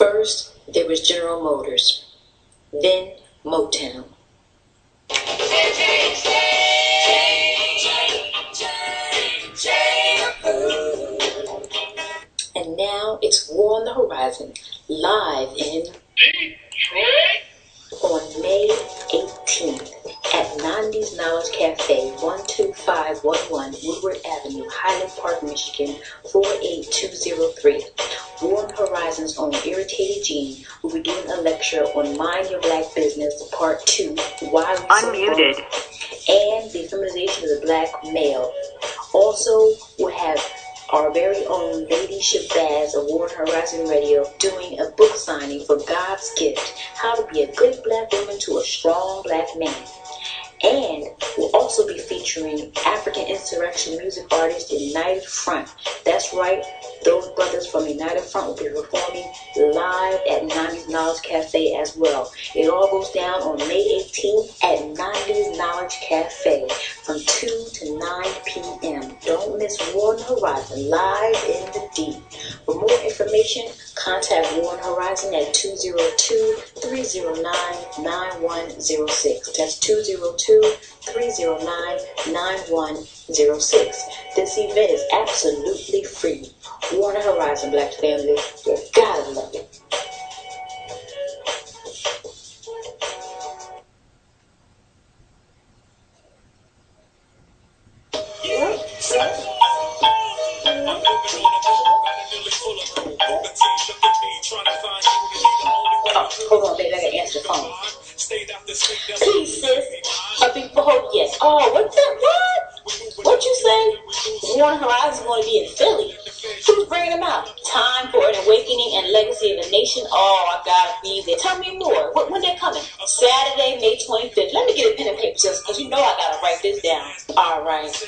First, there was General Motors, then Motown. And now it's War on the Horizon, live in Detroit on May 18th at 90s Knowledge Cafe, 12511 Woodward Avenue, Highland Park, Michigan, 48203. War on the Horizon's own Irritated Gene will be doing a lecture on Mind Your Black Business, Part 2, Why We Unmuted, and the feminization of the black male. Also, we'll have our very own Lady Shabazz of War on Horizon Radio doing a book signing for God's Gift, How to Be a Good Black Woman to a Strong Black Man. And we'll also be featuring African Insurrection music artist United Front. That's right, those brothers from United Front will be performing live at 90s Knowledge Cafe as well. It all goes down on May 18th at 90s Knowledge Cafe from 2 to 9 p.m. Don't miss War on the Horizon, live in the deep. For more information, contact War on Horizon at 202-309-9106. That's 202-309-9106. This event is absolutely free. War on Horizon, Black family. You gotta love it. Oh, hold on, baby. I gotta answer the phone. Please, sis. A big hold, yes. Oh, what's that? What you say? War on Horizon going to be in Philly. Who's bringing them out? Time for an awakening and legacy of a nation. Oh, I gotta be there. Tell me more. When they're coming? Saturday, May 25th. Let me get a pen and paper, sis, because you know I gotta write this down. All right. So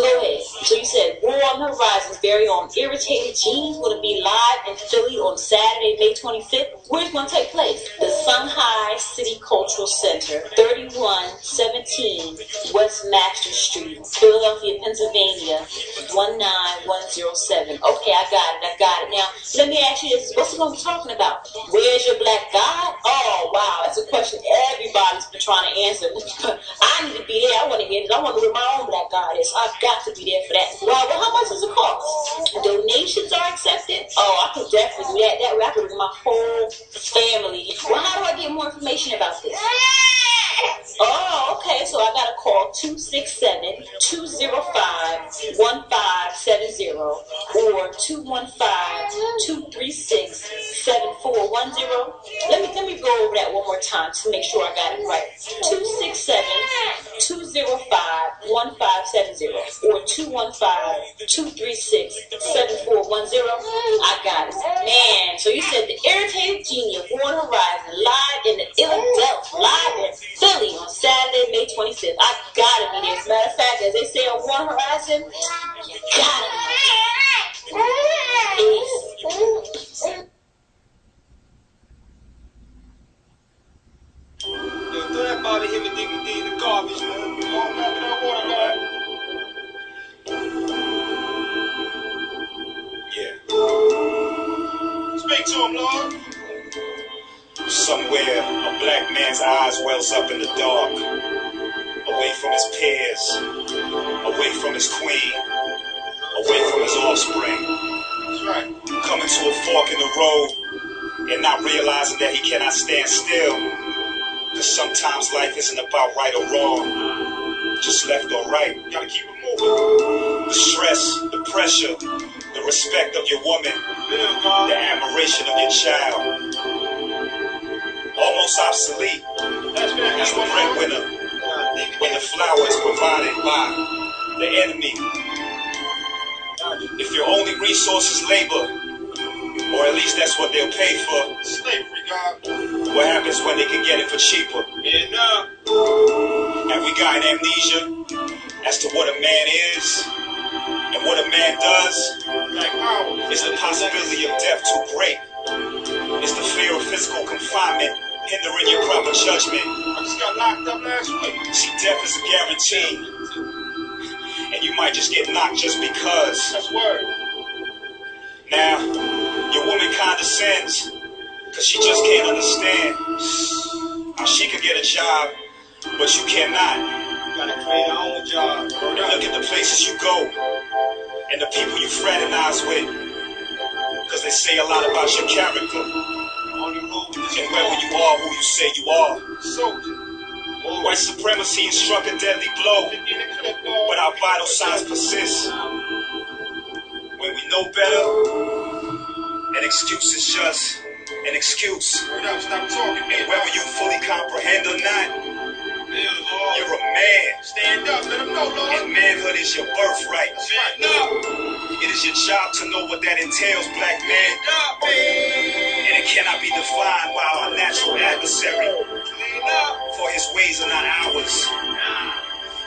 go ahead. So you said War on Horizon's very own Irritated Gene's going to be live in Philly on Saturday, May 25th. Where's it going to take place? The Shanghai City Cultural Center, 3117 West Master Street, Philadelphia, Pennsylvania, 19107. Okay, I got it. Now, let me ask you this. What's it going to be talking about? Where's your black God? Oh, wow. That's a question everybody's been trying to answer. I need to be there. I want to hear this. I want to know where my own black God is. I've got to be there for that. Well, how much does it cost? Donations are accepted? Oh, I can definitely do that. That way I can bring my whole family. Well, how do I get more information about this? Oh, okay. So I got to call 267-205-1570 or 215-236-7410. Let me go over that one more time to make sure I got it right. 267-205-1570 or 215-236-7410. I got it. Man, so you said the Irritated Genie of War on Horizon live in the Philadelphia, live in Philly on Saturday, May 25th. I gotta be there. As a matter of fact, as they say on War on Horizon, you gotta be there. Yo, throw that body him and DVD in the garbage, man. All back in that water, man. Yeah. Speak to him, Lord. Somewhere, a black man's eyes wells up in the dark, away from his peers, away from his queen, away from his offspring. That's right. Coming to a fork in the road and not realizing that he cannot stand still. Because sometimes life isn't about right or wrong, just left or right. Gotta keep it moving. The stress, the pressure, the respect of your woman, the admiration of your child. Almost obsolete as the breadwinner when the flour is provided by the enemy. If your only resource is labor, or at least that's what they'll pay for, Slavery, God. what happens when they can get it for cheaper? Yeah, nah. Have we gotten amnesia as to what a man is and what a man does? Black power. Is the possibility of death too great? Is the fear of physical confinement hindering your proper judgment? I just got locked up last week. See, death is a guarantee, and you might just get knocked just because. That's word. Now, your woman condescends Cause she just can't understand how she could get a job, but you cannot. You gotta create your own job. And look at the places you go and the people you fraternize with. Cause they say a lot about your character. Only rule is And whether you are who you say you are. soldier. White supremacy has struck a deadly blow, but our vital signs persist. When we know better, an excuse is just an excuse. Word up, stop talking, man. And whether you fully comprehend or not, Yeah, Lord. you're a man. Stand up, let them know, Lord. And manhood is your birthright. Stand up. It is your job to know what that entails, black man. Stand up, man. And it cannot be defined by our natural adversary, Clean up. for his ways are not ours.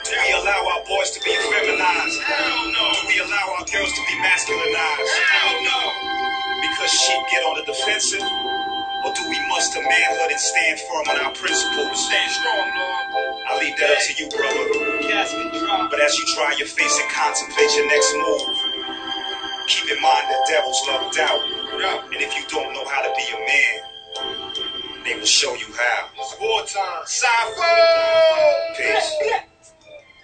Do we allow our boys to be feminized? Hell no. Do we allow our girls to be masculinized? Hell no. Because sheep get on the defensive? Or do we muster manhood and stand firm on our principles? Stand strong, Lord. I leave that up to you, brother. Casket drop. But as you dry your face and contemplate your next move, keep in mind that devils love doubt. Word up. And if you don't know how to be a man, they will show you how. It's wartime. Cypher. Peace.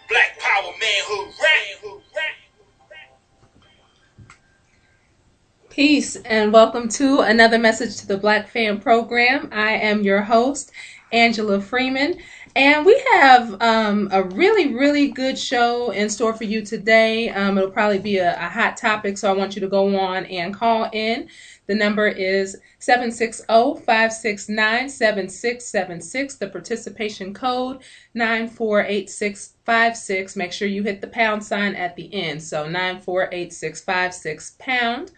Black power, manhood, rap. Peace and welcome to another message to the Black Fan Program. I am your host, Angela Freeman, and we have a really good show in store for you today. It'll probably be a hot topic, so I want you to go on and call in. The number is 760-569-7676. The participation code 948656. Make sure you hit the pound sign at the end. So 948656 pound.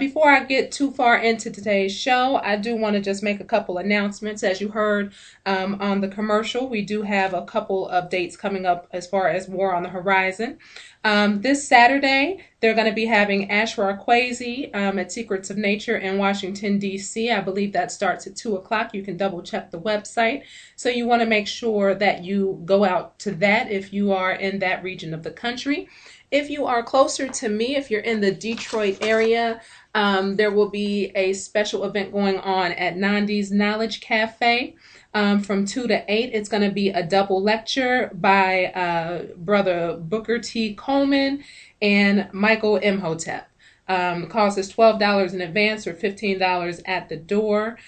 Before I get too far into today's show, I do want to just make a couple announcements. As you heard on the commercial, we do have a couple of dates coming up as far as War on the Horizon. This Saturday, they're going to be having Ashra Kwesi at Secrets of Nature in Washington, D.C. I believe that starts at 2 o'clock. You can double check the website. So you want to make sure that you go out to that if you are in that region of the country. If you are closer to me, if you're in the Detroit area, there will be a special event going on at Nandi's Knowledge Cafe from 2 to 8. It's going to be a double lecture by Brother Booker T. Coleman and Michael Imhotep. The cost is $12 in advance or $15 at the door.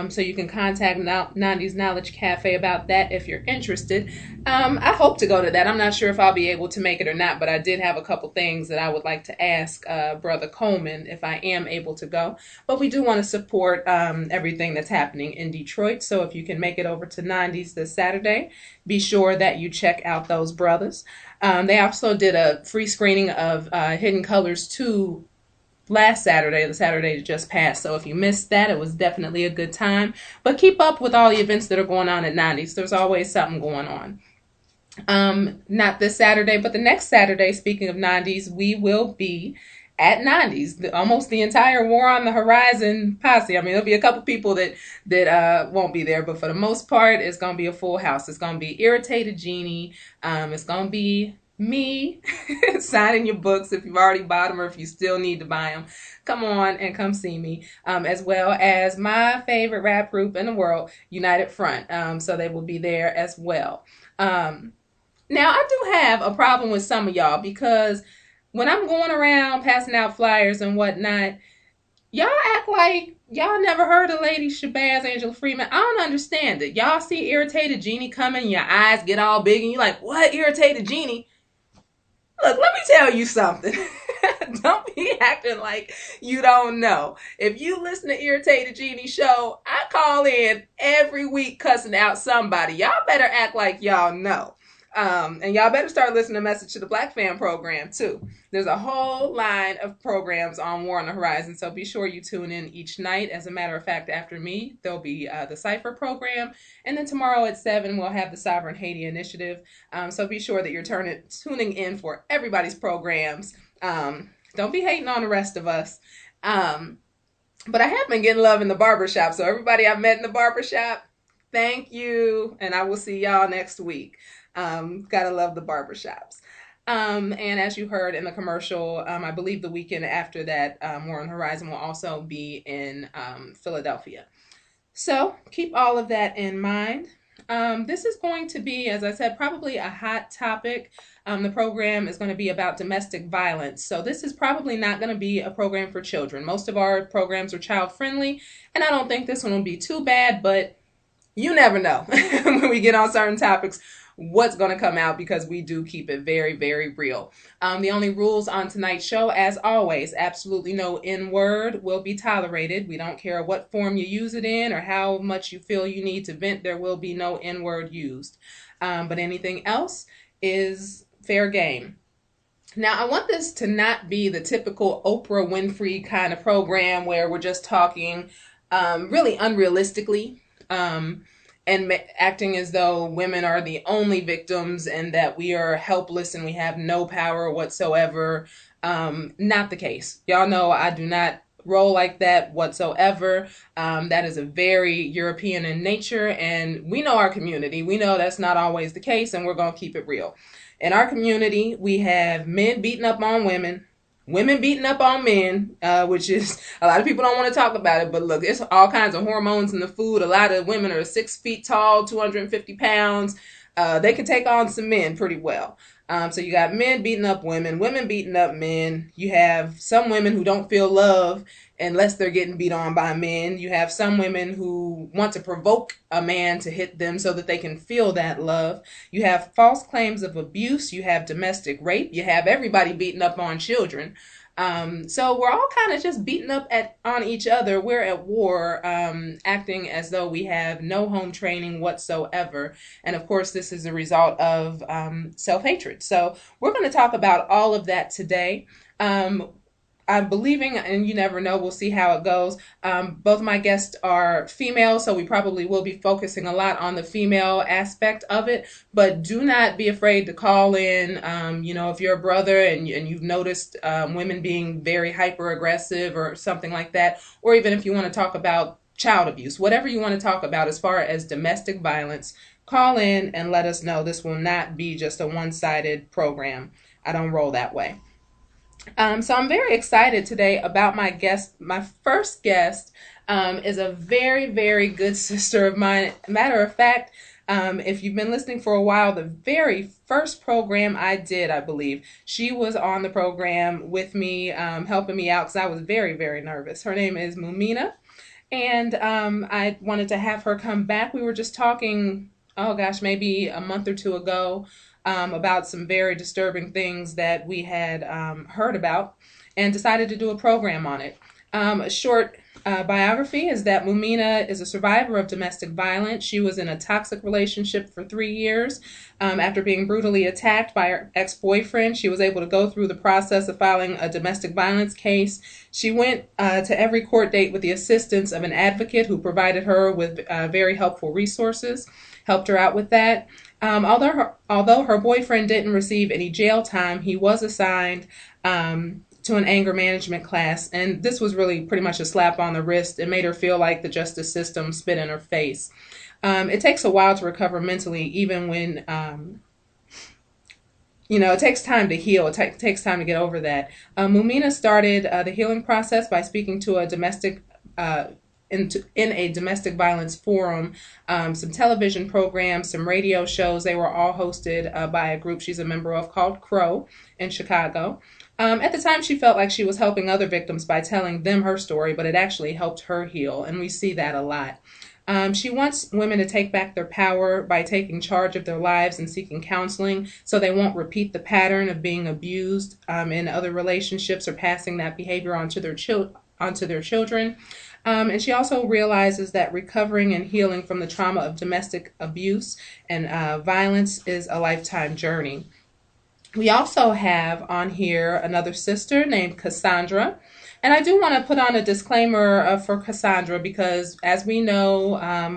So you can contact Nandi's Knowledge Cafe about that if you're interested. I hope to go to that. I'm not sure if I'll be able to make it or not, but I did have a couple things that I would like to ask Brother Coleman if I am able to go. But we do want to support everything that's happening in Detroit. So if you can make it over to Nandi's this Saturday, be sure that you check out those brothers. They also did a free screening of Hidden Colors 2 last Saturday, the Saturday that just passed. So if you missed that, it was definitely a good time. But keep up with all the events that are going on at Nandi's. There's always something going on. Not this Saturday, but the next Saturday, speaking of Nandi's, we will be at Nandi's. Almost the entire War on the Horizon posse. I mean, there'll be a couple people that won't be there, but for the most part, it's going to be a full house. It's going to be Irritated Genie. It's going to be me signing your books if you've already bought them or if you still need to buy them. Come on and come see me, as well as my favorite rap group in the world, United Front. So they will be there as well. Now, I do have a problem with some of y'all because when I'm going around passing out flyers and whatnot, y'all act like y'all never heard of Lady Shabazz, Angela Freeman. I don't understand it. Y'all see Irritated Genie coming, your eyes get all big, and you're like, what, Irritated Genie? Look, let me tell you something. Don't be acting like you don't know. If you listen to Irritated Genie show, I call in every week cussing out somebody. Y'all better act like y'all know. And y'all better start listening to Message to the Black Fan program too. There's a whole line of programs on War on the Horizon, so be sure you tune in each night. As a matter of fact, after me, there'll be the Cypher program, and then tomorrow at 7, we'll have the Sovereign Haiti Initiative. So be sure that you're tuning in for everybody's programs. Don't be hating on the rest of us. But I have been getting love in the barbershop, so everybody I've met in the barbershop, thank you, and I will see y'all next week. Gotta love the barbershops. And as you heard in the commercial, I believe the weekend after that, War on the Horizon will also be in Philadelphia. So keep all of that in mind. This is going to be, as I said, probably a hot topic. The program is going to be about domestic violence. So this is probably not going to be a program for children. Most of our programs are child friendly, and I don't think this one will be too bad, but you never know when we get on certain topics what's going to come out, because we do keep it very, very real. The only rules on tonight's show, as always, absolutely no N-word will be tolerated. We don't care what form you use it in or how much you feel you need to vent. There will be no N-word used. But anything else is fair game. Now, I want this to not be the typical Oprah Winfrey kind of program where we're just talking really unrealistically, and acting as though women are the only victims and that we are helpless and we have no power whatsoever. Not the case. Y'all know I do not roll like that whatsoever. That is a very European in nature, and we know our community. We know that's not always the case, and we're going to keep it real. In our community, we have men beating up on women, women beating up on men, which is, a lot of people don't want to talk about it, but look, there's all kinds of hormones in the food. A lot of women are 6 feet tall, 250 pounds. They can take on some men pretty well. So you got men beating up women, women beating up men. You have some women who don't feel love unless they're getting beat on by men. You have some women who want to provoke a man to hit them so that they can feel that love. You have false claims of abuse. You have domestic rape. You have everybody beating up on children. So we're all kind of just beating up on each other. We're at war, acting as though we have no home training whatsoever. And of course, this is a result of self-hatred. So we're going to talk about all of that today. I'm believing, and you never know, we'll see how it goes. Both of my guests are female, so we probably will be focusing a lot on the female aspect of it, but do not be afraid to call in. If you're a brother and you've noticed women being very hyper aggressive or something like that, or even if you want to talk about child abuse, whatever you want to talk about as far as domestic violence, call in and let us know. This will not be just a one-sided program. I don't roll that way. So I'm very excited today about my guest. My first guest is a very, very good sister of mine. Matter of fact, if you've been listening for a while, the very first program I did, I believe, she was on the program with me, helping me out because I was very, very nervous. Her name is Mumina, and I wanted to have her come back. We were just talking, maybe a month or two ago, about some very disturbing things that we had heard about, and decided to do a program on it. A short biography is that Mumina is a survivor of domestic violence. She was in a toxic relationship for 3 years. After being brutally attacked by her ex-boyfriend, she was able to go through the process of filing a domestic violence case. She went to every court date with the assistance of an advocate who provided her with very helpful resources, helped her out with that. Although her boyfriend didn't receive any jail time, he was assigned to an anger management class, and this was really pretty much a slap on the wrist. It made her feel like the justice system spit in her face. It takes a while to recover mentally, even when, it takes time to heal. It takes time to get over that. Mumina started the healing process by speaking to a domestic in a domestic violence forum, some television programs, some radio shows. They were all hosted by a group she's a member of called Crow in Chicago. At the time, she felt like she was helping other victims by telling them her story, but it actually helped her heal, and we see that a lot. She wants women to take back their power by taking charge of their lives and seeking counseling so they won't repeat the pattern of being abused in other relationships or passing that behavior onto their children. And she also realizes that recovering and healing from the trauma of domestic abuse and violence is a lifetime journey. We also have on here another sister named Cassandra. And I do want to put on a disclaimer for Cassandra because, as we know,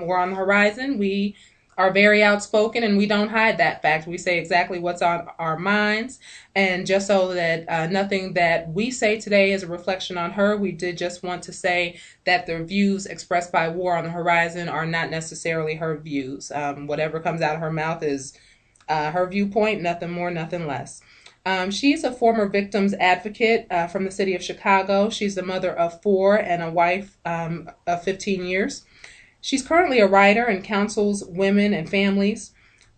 we're on the horizon. We are very outspoken and we don't hide that fact. We say exactly what's on our minds. And just so that nothing that we say today is a reflection on her, we did just want to say that the views expressed by War on the Horizon are not necessarily her views. Whatever comes out of her mouth is her viewpoint, nothing more, nothing less. She's a former victims advocate from the city of Chicago. She's the mother of 4 and a wife of 15 years. She's currently a writer and counsels women and families.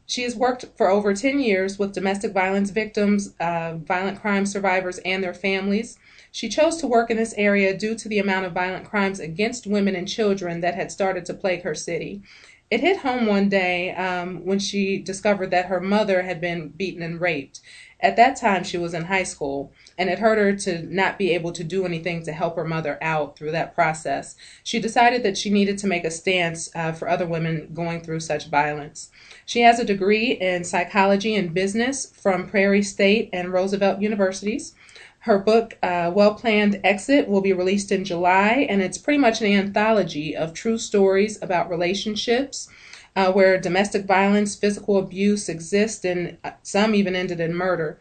She has worked for over 10 years with domestic violence victims, violent crime survivors, and their families. She chose to work in this area due to the amount of violent crimes against women and children that had started to plague her city. It hit home one day when she discovered that her mother had been beaten and raped. At that time, she was in high school, and it hurt her to not be able to do anything to help her mother out through that process. She decided that she needed to make a stance for other women going through such violence. She has a degree in psychology and business from Prairie State and Roosevelt Universities. Her book, Well-Planned Exit, will be released in July, and it's pretty much an anthology of true stories about relationships where domestic violence, physical abuse exist, and some even ended in murder.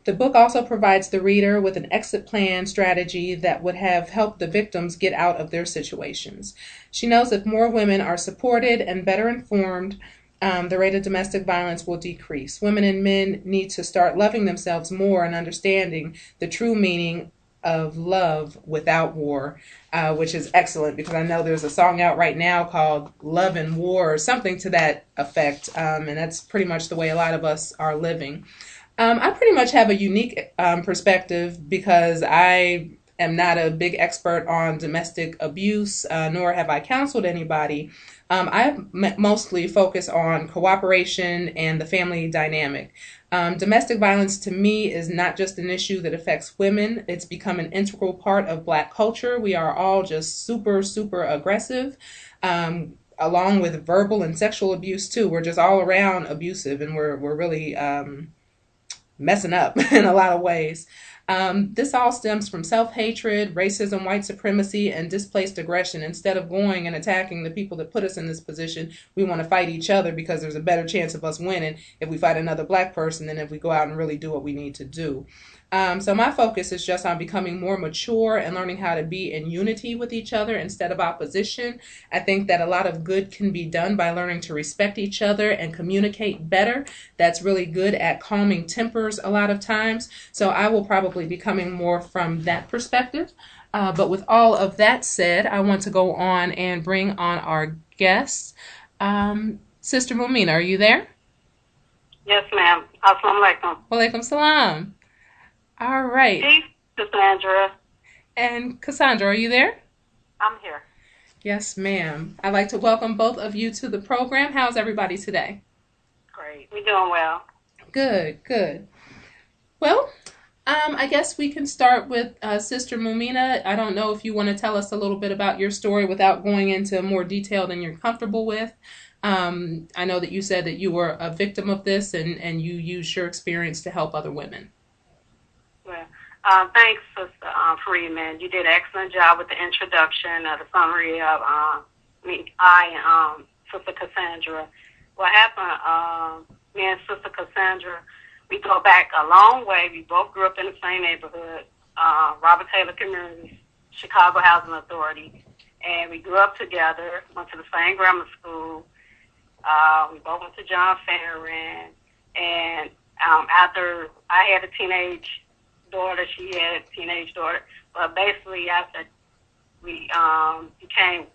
The book also provides the reader with an exit plan strategy that would have helped the victims get out of their situations. She knows if more women are supported and better informed, the rate of domestic violence will decrease. Women and men need to start loving themselves more and understanding the true meaning of love without war, which is excellent because I know there's a song out right now called Love and War or something to that effect, and that's pretty much the way a lot of us are living. I pretty much have a unique perspective because I am not a big expert on domestic abuse, nor have I counseled anybody. I mostly focus on cooperation and the family dynamic. Domestic violence to me is not just an issue that affects women. It's become an integral part of Black culture. We are all just super, super aggressive, along with verbal and sexual abuse too. We're just all around abusive, and we're really messing up in a lot of ways. This all stems from self-hatred, racism, white supremacy, and displaced aggression. Instead of going and attacking the people that put us in this position, we want to fight each other because there's a better chance of us winning if we fight another Black person than if we go out and really do what we need to do. So my focus is just on becoming more mature and learning how to be in unity with each other instead of opposition. I think that a lot of good can be done by learning to respect each other and communicate better. That's really good at calming tempers a lot of times. So I will probably be coming more from that perspective. But with all of that said, I want to go on and bring on our guests. Sister Mumina, are you there? Yes, ma'am. Assalamu alaikum. Walaikum salam. All right. Peace, Cassandra. And Cassandra, are you there? I'm here. Yes, ma'am. I'd like to welcome both of you to the program. How's everybody today? Great. We're doing well. Good, good. Well, I guess we can start with Sister Mumina. I don't know if you want to tell us a little bit about your story without going into more detail than you're comfortable with. I know that you said that you were a victim of this and you used your experience to help other women. Well, thanks, Sister Freeman. You did an excellent job with the introduction, the summary of I and Sister Cassandra. What happened, me and Sister Cassandra, we go back a long way. We both grew up in the same neighborhood, Robert Taylor Community, Chicago Housing Authority, and we grew up together, went to the same grammar school. We both went to John Farron, and after I had a teenage daughter, she had a teenage daughter, but basically after we became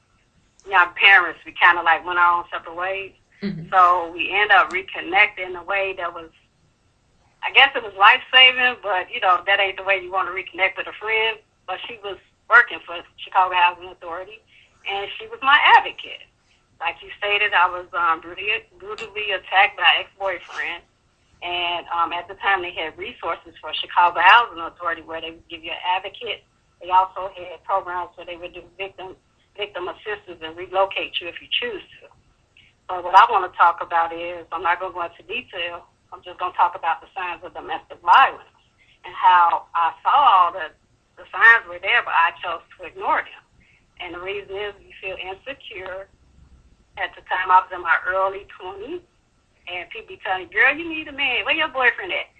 young parents, we kind of like went our own separate ways. Mm-hmm. So we ended up reconnecting in a way that was, I guess it was life-saving, but, you know, that ain't the way you want to reconnect with a friend. But she was working for Chicago Housing Authority, and she was my advocate. Like you stated, I was brutally attacked by an ex-boyfriend. And at the time, they had resources for Chicago Housing Authority where they would give you an advocate. They also had programs where they would do victim assistance and relocate you if you choose to. But what I want to talk about is, I'm not going to go into detail, I'm just going to talk about the signs of domestic violence and how I saw that the signs were there, but I chose to ignore them. And the reason is you feel insecure. At the time, I was in my early 20s. And people be telling you, girl, you need a man. Where your boyfriend at?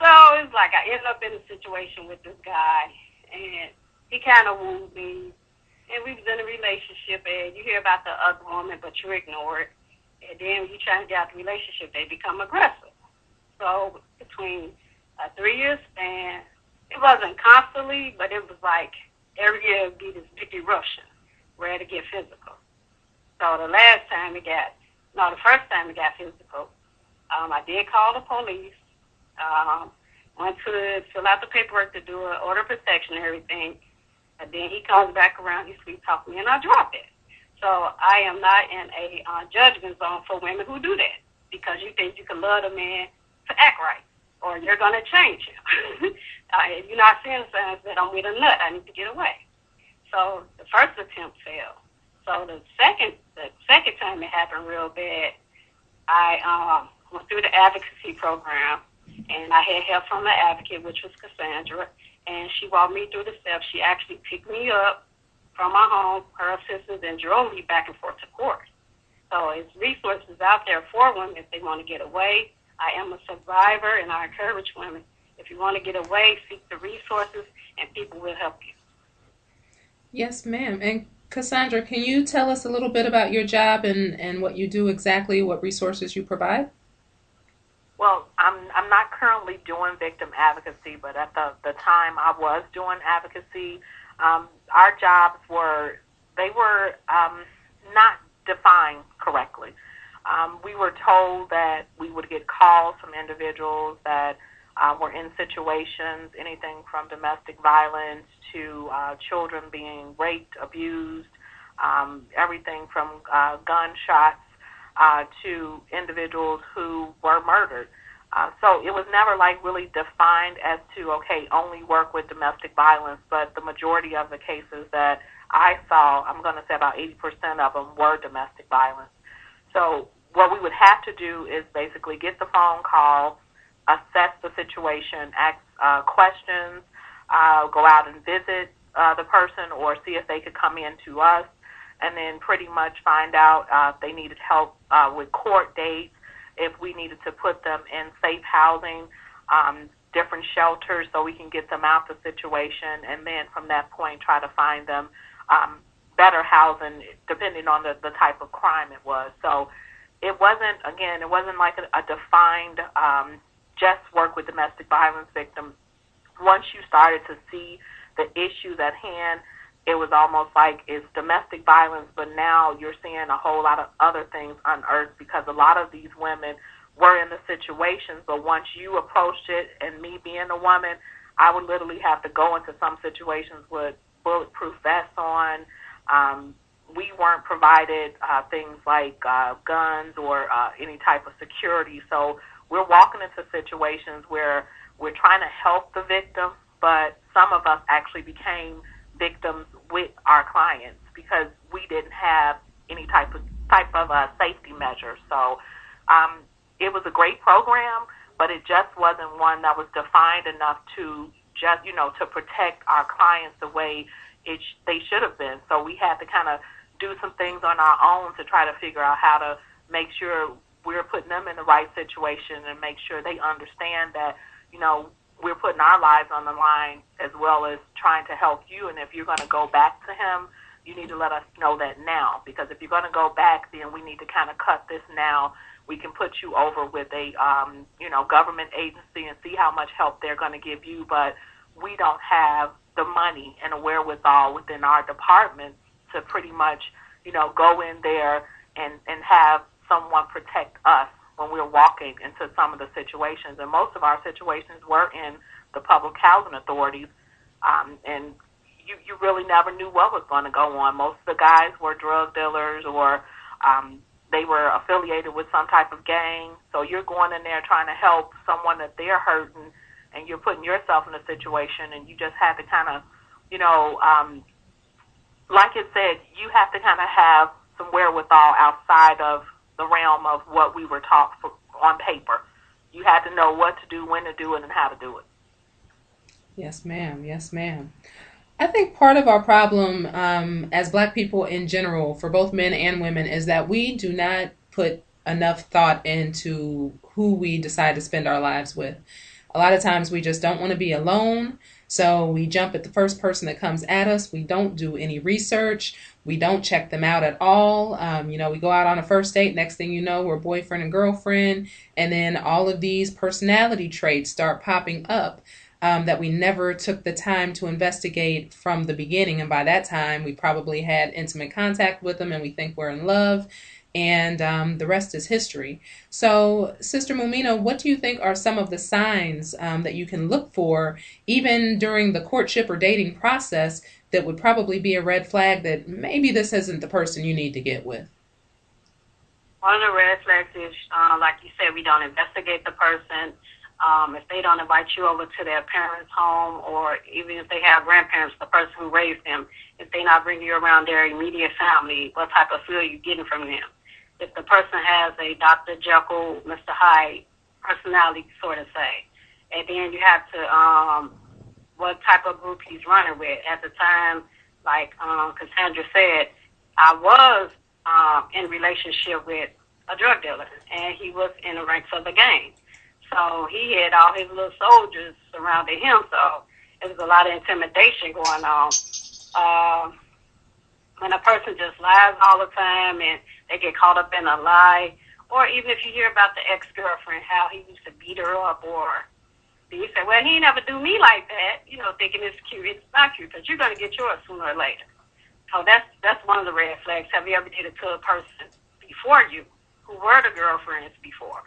So it's like I ended up in a situation with this guy, and he kind of wooed me. And we was in a relationship, and you hear about the other woman, but you ignore it. And then when you try to get out the relationship, they become aggressive. So between a 3-year span. It wasn't constantly, but it was like every year it would be this big eruption, ready to get physical. So the first time it got physical, I did call the police, went to fill out the paperwork to do an order of protection and everything, and then he comes back around, he sweet talked me, and I drop it. So I am not in a judgment zone for women who do that, because you think you can love a man to act right, or you're going to change him. You're not seeing signs that I'm with a nut, I need to get away. So the first attempt failed. So the second time it happened real bad, I went through the advocacy program, and I had help from the advocate, which was Cassandra, and she walked me through the steps. She actually picked me up from my home, her assistants, and drove me back and forth to court. So there's resources out there for women if they want to get away. I am a survivor, and I encourage women, if you want to get away, seek the resources, and people will help you. Yes, ma'am. And Cassandra, can you tell us a little bit about your job and what you do exactly, what resources you provide? Well, I'm not currently doing victim advocacy, but at the time I was doing advocacy. Our jobs were not defined correctly. We were told that we would get calls from individuals that were in situations, anything from domestic violence to children being raped, abused, everything from gunshots to individuals who were murdered. So it was never like really defined as to, okay, only work with domestic violence, but the majority of the cases that I saw, I'm going to say about 80% of them were domestic violence. So what we would have to do is basically get the phone call, assess the situation, ask questions, go out and visit the person or see if they could come in to us, and then pretty much find out if they needed help with court dates, if we needed to put them in safe housing, different shelters so we can get them out the situation, and then from that point try to find them better housing depending on the type of crime it was. So it wasn't like a defined just work with domestic violence victims. Once you started to see the issues at hand, it was almost like it's domestic violence, but now you're seeing a whole lot of other things unearthed because a lot of these women were in the situations, but once you approached it, and me being a woman, I would literally have to go into some situations with bulletproof vests on. We weren't provided things like guns or any type of security, so we're walking into situations where we're trying to help the victim, but some of us actually became victims with our clients because we didn't have any type of safety measures. So it was a great program, but it just wasn't one that was defined enough to just, to protect our clients the way they should have been. So we had to kind of do some things on our own to try to figure out how to make sure we're putting them in the right situation and make sure they understand that, we're putting our lives on the line as well as trying to help you. And if you're going to go back to him, you need to let us know that now, because if you're going to go back, then we need to kind of cut this now. We can put you over with a, government agency and see how much help they're going to give you, but we don't have the money and a wherewithal within our department to pretty much, go in there and have someone protect us when we're walking into some of the situations. And most of our situations were in the public housing authorities, and you really never knew what was going to go on. Most of the guys were drug dealers or they were affiliated with some type of gang. So you're going in there trying to help someone that they're hurting, and you're putting yourself in a situation, and you just have to kind of, like it said, you have to kind of have some wherewithal outside of the realm of what we were taught on paper. You had to know what to do, when to do it, and how to do it. Yes, ma'am. Yes, ma'am. I think part of our problem as Black people in general, for both men and women, is that we do not put enough thought into who we decide to spend our lives with. A lot of times we just don't want to be alone, So we jump at the first person that comes at us. We don't do any research. We don't check them out at all. We go out on a first date. Next thing you know, we're boyfriend and girlfriend. And then all of these personality traits start popping up that we never took the time to investigate from the beginning. And by that time, we probably had intimate contact with them and we think we're in love. And the rest is history. So, Sister Mumina, what do you think are some of the signs that you can look for, even during the courtship or dating process, that would probably be a red flag that maybe this isn't the person you need to get with? One of the red flags is, like you said, we don't investigate the person. If they don't invite you over to their parents' home, or even if they have grandparents, the person who raised them, if they not bring you around their immediate family, what type of feel you getting from them? If the person has a Dr. Jekyll, Mr. Hyde personality, sort of say. And then you have to, what type of group he's running with. At the time, like Cassandra said, I was in relationship with a drug dealer, and he was in the ranks of the gang. So he had all his little soldiers surrounding him, so it was a lot of intimidation going on. When a person just lies all the time and they get caught up in a lie, or even if you hear about the ex-girlfriend, how he used to beat her up, or you say, well, he never do me like that, thinking it's cute. It's not cute, because you're going to get yours sooner or later. So that's one of the red flags. Have you ever did it to a person before you who were the girlfriends before?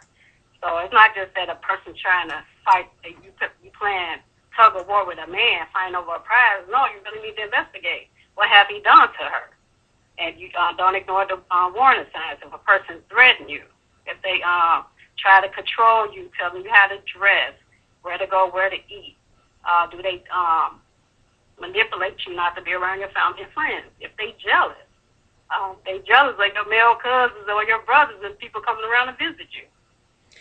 So it's not just that a person's trying to fight, you playing tug of war with a man, fighting over a prize. No, you really need to investigate. What have he done to her? And you don't ignore the warning signs. If a person threatens you, if they try to control you, telling you how to dress, where to go, where to eat, do they manipulate you not to be around your family and friends? If they jealous like your male cousins or your brothers and people coming around to visit you.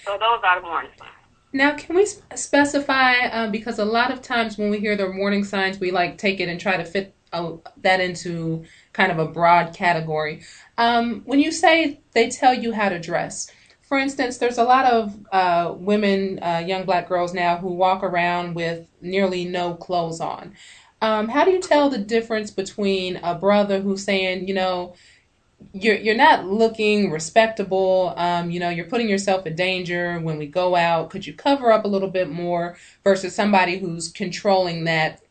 So those are the warning signs. Now, can we specify, because a lot of times when we hear the warning signs, we take it and try to fit that into kind of a broad category. When you say they tell you how to dress, for instance, there's a lot of women, young black girls now, who walk around with nearly no clothes on. How do you tell the difference between a brother who's saying, you're not looking respectable, you're putting yourself in danger when we go out, could you cover up a little bit more, versus somebody who's controlling that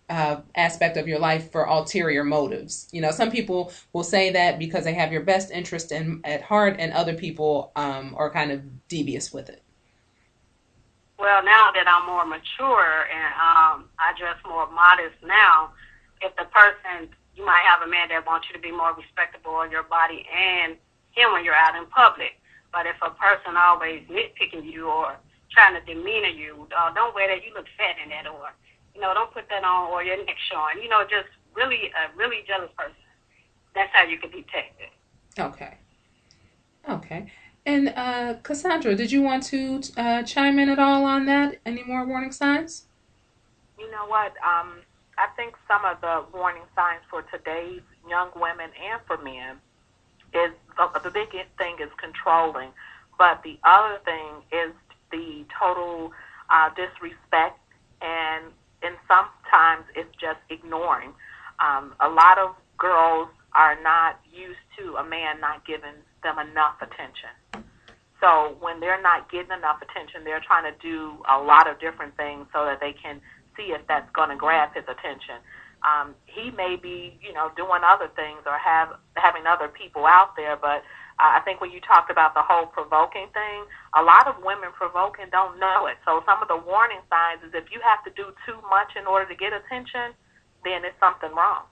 aspect of your life for ulterior motives? Some people will say that because they have your best interest at heart, and other people are kind of devious with it. Well, now that I'm more mature and I dress more modest now, if the person, you might have a man that wants you to be more respectable of your body and him when you're out in public. But if a person always nitpicking you or trying to demeanor you, don't wear that, you look fat in that, or, don't put that on, or your neck showing, just really a really jealous person. That's how you can detect it. Okay. And Cassandra, did you want to chime in at all on that? Any more warning signs? You know what? I think some of the warning signs for today's young women and for men is the biggest thing is controlling, but the other thing is the total disrespect, and sometimes it's just ignoring. A lot of girls are not used to a man not giving them enough attention. So when they're not getting enough attention, they're trying to do a lot of different things so that they can see if that's going to grab his attention. He may be, doing other things or having other people out there, but I think when you talked about the whole provoking thing, a lot of women provoke and don't know it. So some of the warning signs is if you have to do too much in order to get attention, then it's something wrong.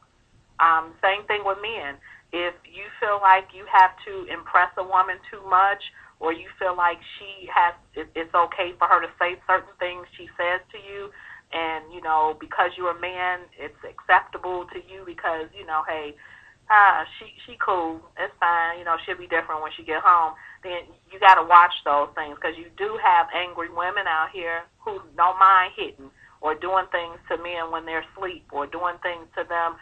Same thing with men. If you feel like you have to impress a woman too much, or you feel like it's okay for her to say certain things she says to you, and, because you're a man, it's acceptable to you because, hey, she cool, it's fine, she'll be different when she get home, then you got to watch those things, because you do have angry women out here who don't mind hitting or doing things to men when they're asleep, or doing things to them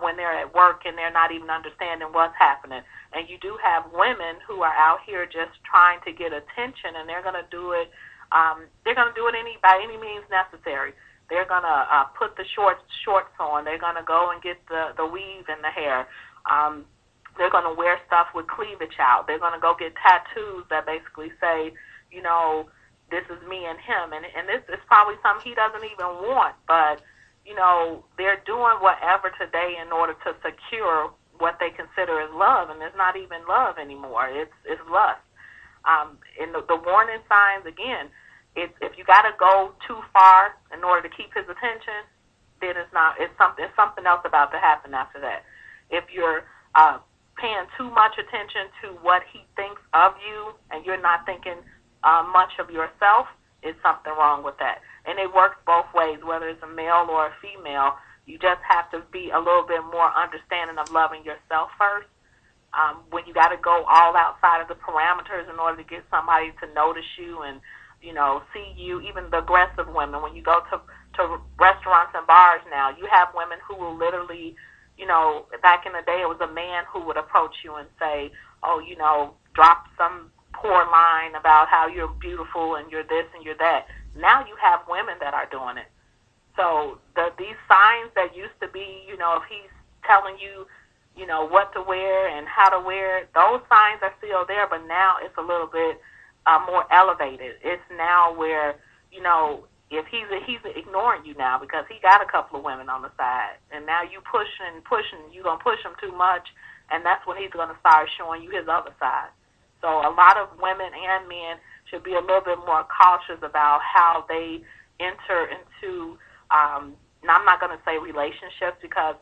when they're at work and they're not even understanding what's happening. And you do have women who are out here just trying to get attention, and they're going to do it. They're going to do it by any means necessary. They're going to put the shorts on. They're going to go and get the weave in the hair. They're going to wear stuff with cleavage out. They're going to go get tattoos that basically say, you know, this is me and him. And this is probably something he doesn't even want. But, you know, they're doing whatever today in order to secure what they consider as love. And it's not even love anymore. It's lust. And the warning signs, again, if you got to go too far in order to keep his attention, then it's something else about to happen after that. If you're paying too much attention to what he thinks of you and you're not thinking much of yourself, is something wrong with that. And it works both ways, whether it's a male or a female. You just have to be a little bit more understanding of loving yourself first. When you got to go all outside of the parameters in order to get somebody to notice you and, you know, see you, even the aggressive women. When you go to restaurants and bars now, you have women who will literally, you know, back in the day, it was a man who would approach you and say, oh, you know, drop some poor line about how you're beautiful and you're this and you're that. Now you have women that are doing it. So these signs that used to be, you know, if he's telling you, you know, what to wear and how to wear it, those signs are still there, but now it's a little bit more elevated. It's now where, you know, if he's ignoring you now because he got a couple of women on the side, and now you pushing, you're going to push him too much, and that's when he's going to start showing you his other side. So a lot of women and men should be a little bit more cautious about how they enter into, now I'm not going to say relationships because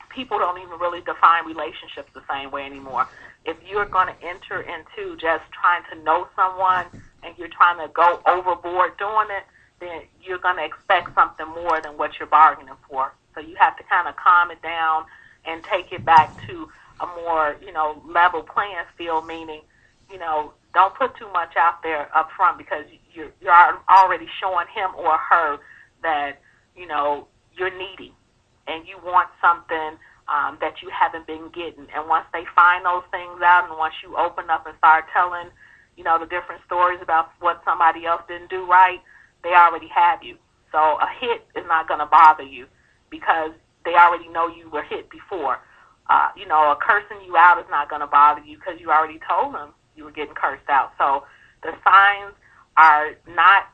people don't even really define relationships the same way anymore. If you're going to enter into just trying to know someone and you're trying to go overboard doing it, then you're going to expect something more than what you're bargaining for. So you have to kind of calm it down and take it back to a more, you know, level playing field, meaning, you know, don't put too much out there up front because you're already showing him or her that, you know, you're needy and you want something that you haven't been getting. And once they find those things out and once you open up and start telling, you know, the different stories about what somebody else didn't do right, they already have you. So a hit is not going to bother you because they already know you were hit before. You know, a cursing you out is not going to bother you because you already told them you were getting cursed out. So the signs are not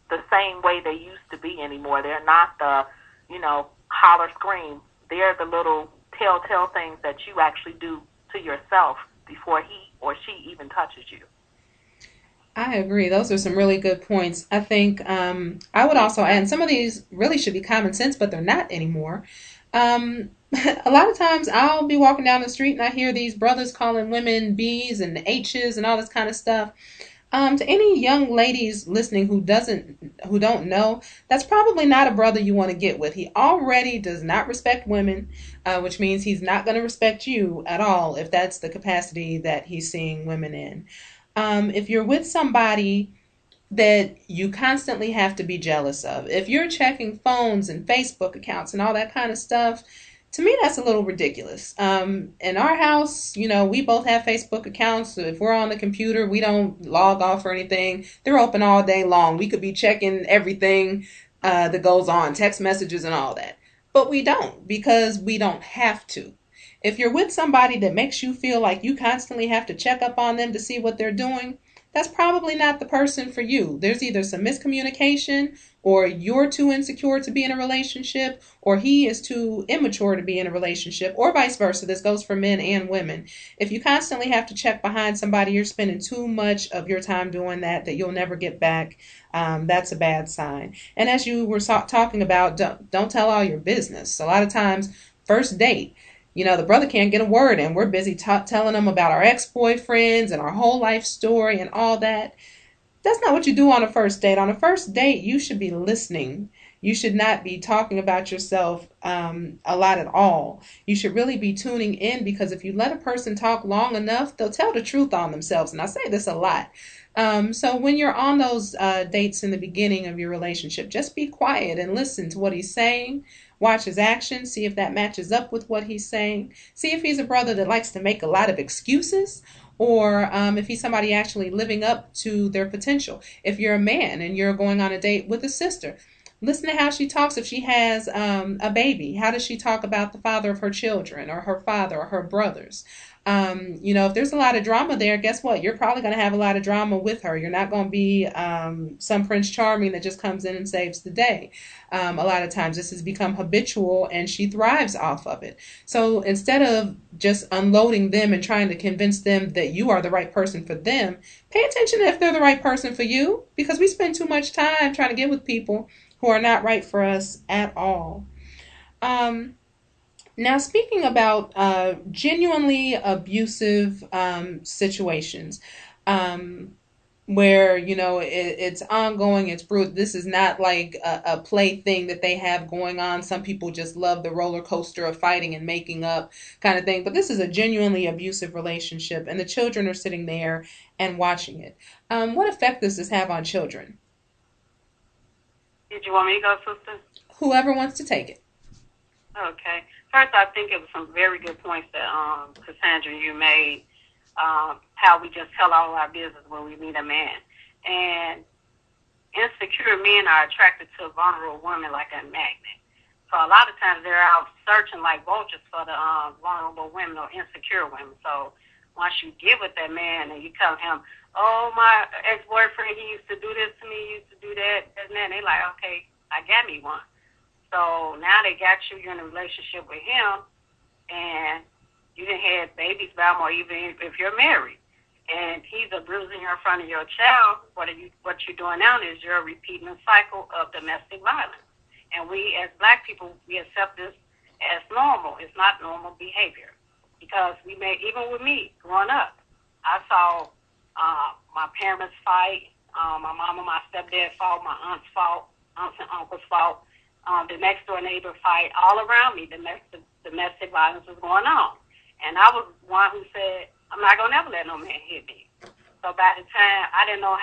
the same way they used to be anymore. They're not the, you know, holler, scream. They're the little telltale things that you actually do to yourself before he or she even touches you. I agree. Those are some really good points. I think I would also add, and some of these really should be common sense, but they're not anymore. A lot of times I'll be walking down the street and I hear these brothers calling women B's and H's and all this kind of stuff. To any young ladies listening who don't know, that's probably not a brother you want to get with. He already does not respect women, which means he's not going to respect you at all if that's the capacity that he's seeing women in. If you're with somebody that you constantly have to be jealous of, if you're checking phones and Facebook accounts and all that kind of stuff, to me, that's a little ridiculous. In our house, you know, we both have Facebook accounts. So if we're on the computer, we don't log off or anything. They're open all day long. We could be checking everything that goes on, text messages and all that. But we don't because we don't have to. If you're with somebody that makes you feel like you constantly have to check up on them to see what they're doing, that's probably not the person for you. There's either some miscommunication, or you're too insecure to be in a relationship, or he is too immature to be in a relationship, or vice versa. This goes for men and women. If you constantly have to check behind somebody, you're spending too much of your time doing that you'll never get back. That's a bad sign. And as you were talking about, don't tell all your business. A lot of times, first date, you know, the brother can't get a word in. We're busy telling them about our ex-boyfriends and our whole life story and all that. That's not what you do on a first date. On a first date, you should be listening. You should not be talking about yourself a lot at all. You should really be tuning in, because if you let a person talk long enough, they'll tell the truth on themselves. And I say this a lot. So when you're on those dates in the beginning of your relationship, just be quiet and listen to what he's saying. Watch his actions, see if that matches up with what he's saying. See if he's a brother that likes to make a lot of excuses, or if he's somebody actually living up to their potential. If you're a man and you're going on a date with a sister, Listen to how she talks if she has a baby. How does she talk about the father of her children or her father or her brothers? If there's a lot of drama there, guess what? You're probably going to have a lot of drama with her. You're not going to be some Prince Charming that just comes in and saves the day. A lot of times this has become habitual and she thrives off of it. So instead of just unloading them and trying to convince them that you are the right person for them, pay attention if they're the right person for you, because we spend too much time trying to get with people who are not right for us at all. Now, speaking about genuinely abusive situations, where it's ongoing, it's brutal. This is not like a play thing that they have going on. Some people just love the roller coaster of fighting and making up kind of thing, but this is a genuinely abusive relationship, and the children are sitting there and watching it. What effect does this have on children? Did you want me to go, sister? Whoever wants to take it. Okay. First, I think it was some very good points that Cassandra, you made. How we just tell all our business when we meet a man. And insecure men are attracted to vulnerable women like a magnet. So a lot of times they're out searching like vultures for the vulnerable women or insecure women. So once you get with that man and you tell him, oh, my ex-boyfriend, he used to do this to me, he used to do that, and then they like, okay, I got me one. So now they got you, you're in a relationship with him, and you didn't have babies by him, or even if you're married, and he's abusing you in front of your child, what you're doing now is you're repeating a cycle of domestic violence. And we, as black people, we accept this as normal. It's not normal behavior. Because even with me, growing up, I saw my parents fight, my mom and my stepdad fought, my aunts and uncles fought, the next door neighbor fight. All around me, domestic violence was going on. And I was one who said, I'm not going to ever let no man hit me. So by the time, I didn't know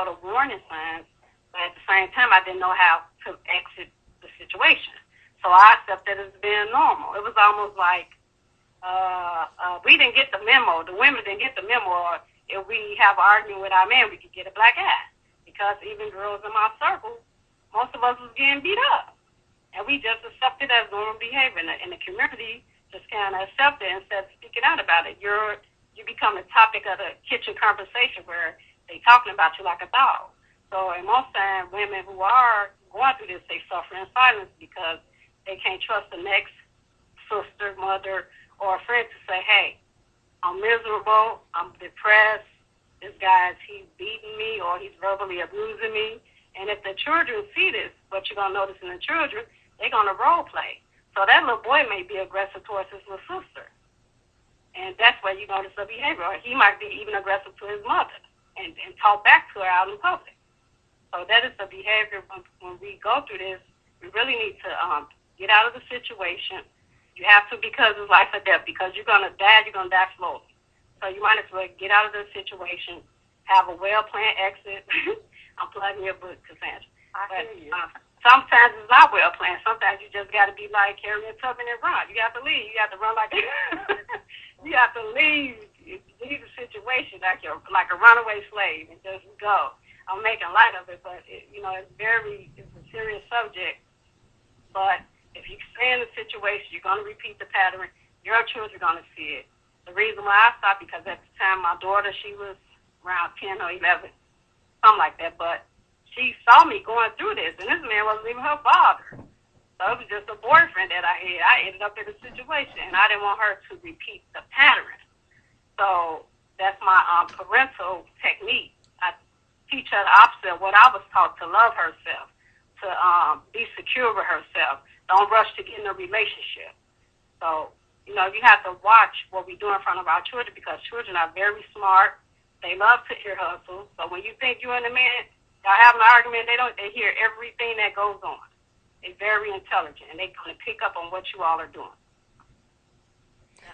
the warning signs, but at the same time, I didn't know how to exit the situation. So I accepted it as being normal. It was almost like we didn't get the memo. The women didn't get the memo. Or if we have an argument with our man, we could get a black eye. Because even girls in my circle, most of us was getting beat up. And we just accepted it as normal behavior. And the community just kind of accepted it instead of speaking out about it. You become the topic of the kitchen conversation where they talking about you like a dog. So, and most times, women who are going through this, they suffer in silence because they can't trust the next sister, mother, or a friend to say, hey, I'm miserable, I'm depressed, this guy's, he's beating me or he's verbally abusing me. And if the children see this, what you're going to notice in the children, they're going to role play. So that little boy may be aggressive towards his little sister. And that's where you notice the behavior. Or he might be even aggressive to his mother and talk back to her out in public. So that is the behavior when we go through this. We really need to get out of the situation. You have to, because it's life or death. Because you're going to die slowly. So you might as well get out of the situation, have a well-planned exit. I'm plugging your book, Cassandra. I hear you. Sometimes it's not well-planned. Sometimes you just got to be like Harriet Tubman and run. You have to leave. You have to run like you have to leave the situation like a runaway slave and just go. I'm making light of it, but it's a serious subject. But if you stay in the situation, you're going to repeat the pattern. Your children are going to see it. The reason why I stopped, because at the time my daughter, she was around 10 or 11, something like that. But she saw me going through this, and this man wasn't even her father. So it was just a boyfriend that I had. I ended up in a situation, and I didn't want her to repeat the pattern. So that's my parental technique. I teach her the opposite of what I was taught, to love herself, to be secure with herself. Don't rush to get in a relationship. So, you have to watch what we do in front of our children, because children are very smart. They love to ear hustle. So when you think you and a man, y'all have an argument, they hear everything that goes on. They're very intelligent, and they're going to pick up on what you all are doing.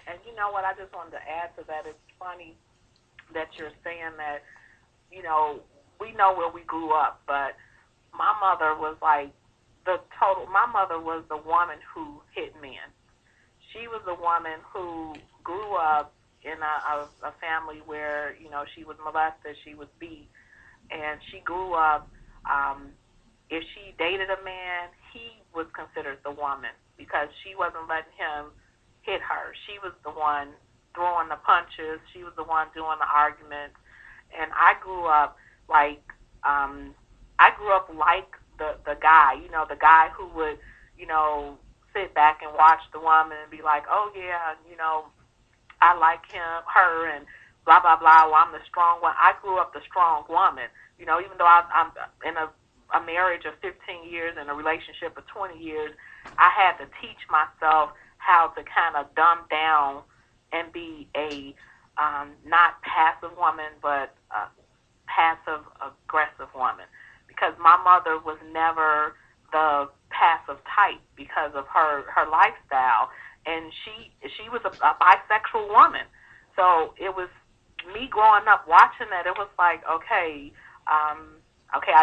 And you know what? I just wanted to add to that. It's funny that you're saying that, we know where we grew up, but my mother was like my mother was the woman who hit men. She was the woman who grew up in a family where, she was molested, she was beat, and she grew up if she dated a man, he was considered the woman because she wasn't letting him hit her. She was the one throwing the punches. She was the one doing the arguments. And I grew up like the guy, the guy who would, sit back and watch the woman and be like, oh yeah, I like her, and blah, blah, blah. Well, I'm the strong one. I grew up the strong woman. Even though I'm in a marriage of 15 years and a relationship of 20 years, I had to teach myself how to kind of dumb down and be a not passive woman, but a passive aggressive woman. Because my mother was never the passive type because of her lifestyle, and she was a bisexual woman. So it was me growing up watching that. It was like, okay, I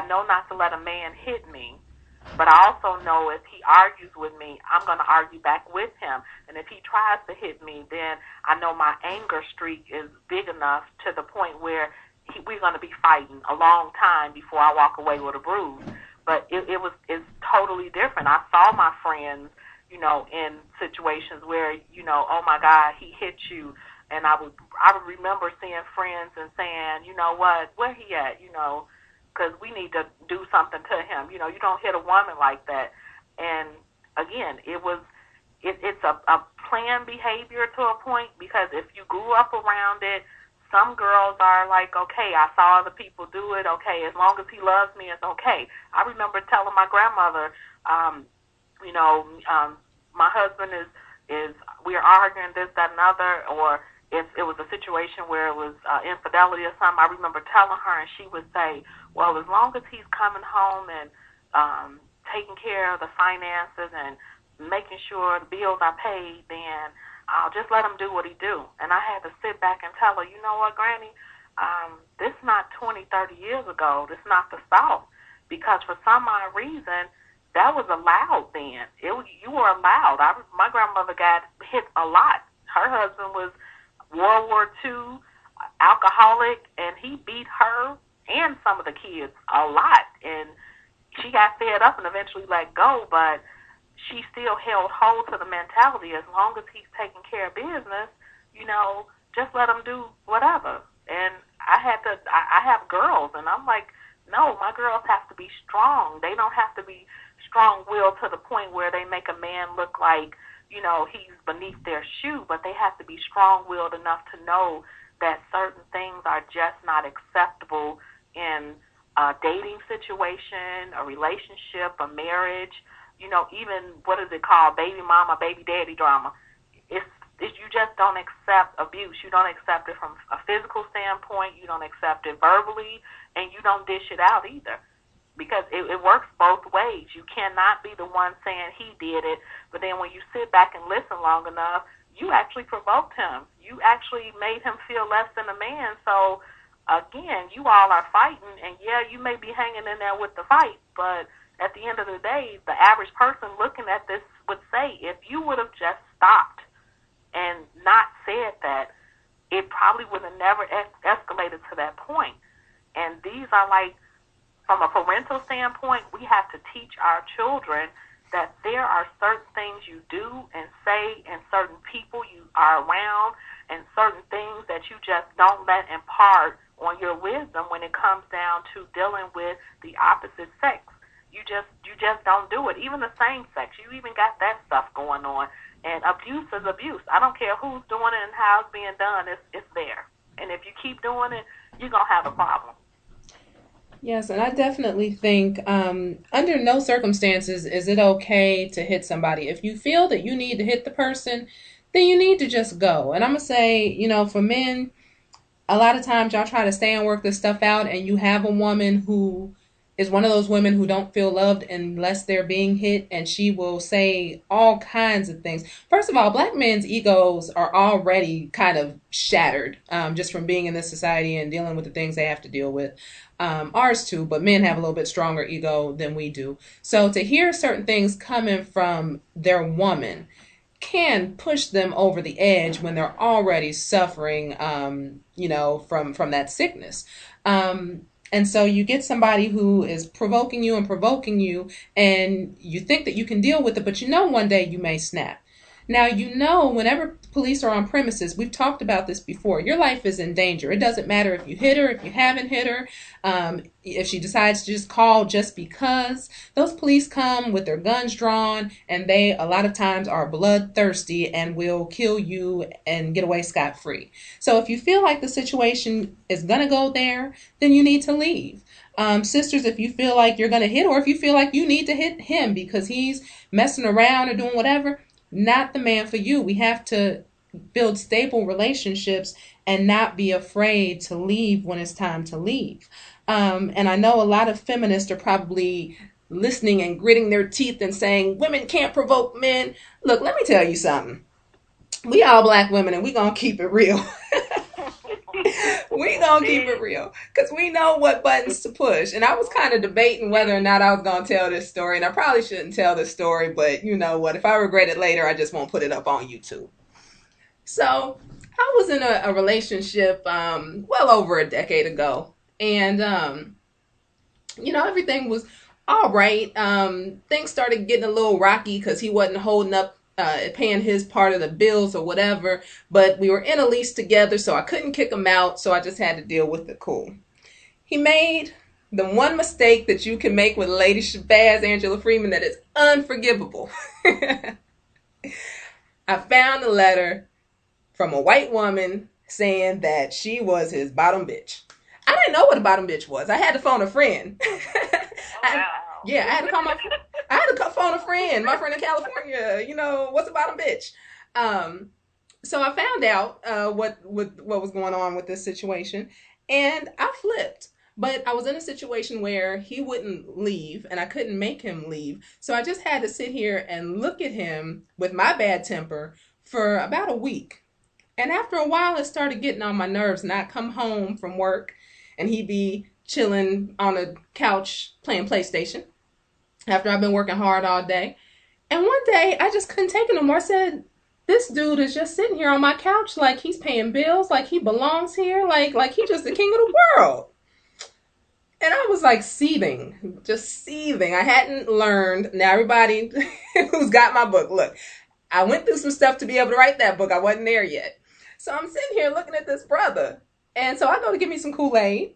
know not to let a man hit me, but I also know if he argues with me, I'm going to argue back with him. And if he tries to hit me, then I know my anger streak is big enough to the point where we're going to be fighting a long time before I walk away with a bruise. But it's totally different. I saw my friends, in situations where, oh my God, he hit you. And I would remember seeing friends and saying, you know what, where he at, because we need to do something to him. You don't hit a woman like that. And again, it's a planned behavior to a point, because if you grew up around it, some girls are like, okay, I saw other people do it. Okay, as long as he loves me, it's okay. I remember telling my grandmother, my husband is we are arguing this, that, and other, or if it was a situation where it was infidelity or something, I remember telling her, and she would say, well, as long as he's coming home and taking care of the finances and making sure the bills are paid, then I'll just let him do what he do. And I had to sit back and tell her, you know what, Granny, this is not 20, 30 years ago. This is not the South. Because for some odd reason, that was allowed then. You were allowed. My grandmother got hit a lot. Her husband was World War II, alcoholic, and he beat her and some of the kids a lot. And she got fed up and eventually let go, but she still held hold to the mentality, as long as he's taking care of business, just let him do whatever. And I have girls, and I'm like, no, my girls have to be strong. They don't have to be strong-willed to the point where they make a man look like, he's beneath their shoe, but they have to be strong-willed enough to know that certain things are just not acceptable in a dating situation, a relationship, a marriage, even, what is it called, baby mama, baby daddy drama. You just don't accept abuse. You don't accept it from a physical standpoint. You don't accept it verbally, and you don't dish it out either, because it works both ways. You cannot be the one saying he did it, but then when you sit back and listen long enough, you actually provoked him. You actually made him feel less than a man. So, again, you all are fighting, and yeah, you may be hanging in there with the fight, but at the end of the day, the average person looking at this would say, if you would have just stopped and not said that, it probably would have never escalated to that point. And these are like, from a parental standpoint, we have to teach our children that there are certain things you do and say, and certain people you are around, and certain things that you just don't let impart on your wisdom when it comes down to dealing with the opposite sex. You just don't do it. Even the same sex, you even got that stuff going on. And abuse is abuse. I don't care who's doing it and how it's being done. It's there. And if you keep doing it, you're going to have a problem. Yes, and I definitely think under no circumstances is it okay to hit somebody. If you feel that you need to hit the person, then you need to just go. And I'm going to say, for men, a lot of times y'all try to stay and work this stuff out, and you have a woman who is one of those women who don't feel loved unless they're being hit, and she will say all kinds of things. First of all, black men's egos are already kind of shattered just from being in this society and dealing with the things they have to deal with. Ours too, but men have a little bit stronger ego than we do. So to hear certain things coming from their woman can push them over the edge when they're already suffering, from that sickness. And so you get somebody who is provoking you, and you think that you can deal with it, but you know one day you may snap. Now, you know, whenever police are on premises, we've talked about this before, your life is in danger. It doesn't matter if you hit her, if you haven't hit her, if she decides to just call just because. Those police come with their guns drawn, and they, a lot of times, are bloodthirsty and will kill you and get away scot-free. So if you feel like the situation is going to go there, then you need to leave. Sisters, if you feel like you're going to hit, or if you feel like you need to hit him because he's messing around or doing whatever, not the man for you. We have to build stable relationships and not be afraid to leave when it's time to leave. And I know a lot of feminists are probably listening and gritting their teeth and saying, women can't provoke men. Look, let me tell you something. We all black women, and we gonna keep it real. We gonna keep it real because we know what buttons to push. And I was kind of debating whether or not I was gonna tell this story, and I probably shouldn't tell this story, but you know what? If I regret it later, I just won't put it up on YouTube. So I was in a relationship well over a decade ago, and you know, everything was all right. Things started getting a little rocky because he wasn't holding up, paying his part of the bills or whatever, but we were in a lease together, so I couldn't kick him out, so I just had to deal with it cool. He made the one mistake that you can make with Lady Shabazz, Angela Freeman, that is unforgivable. I found a letter from a white woman saying that she was his bottom bitch. I didn't know what a bottom bitch was. I had to phone a friend. I had to phone a friend, my friend in California. You know, what's a bottom bitch? So I found out what was going on with this situation, and I flipped. But I was in a situation where he wouldn't leave, and I couldn't make him leave. So I just had to sit here and look at him with my bad temper for about a week. And after a while, it started getting on my nerves, and I'd come home from work, and he'd be chilling on a couch playing PlayStation after I've been working hard all day. And one day, I just couldn't take it no more. I said, this dude is just sitting here on my couch like he's paying bills, like he belongs here, like he's just the king of the world. And I was like seething, just seething. I hadn't learned. Now, everybody who's got my book, look, I went through some stuff to be able to write that book. I wasn't there yet. So I'm sitting here looking at this brother. And so I go to get me some Kool-Aid.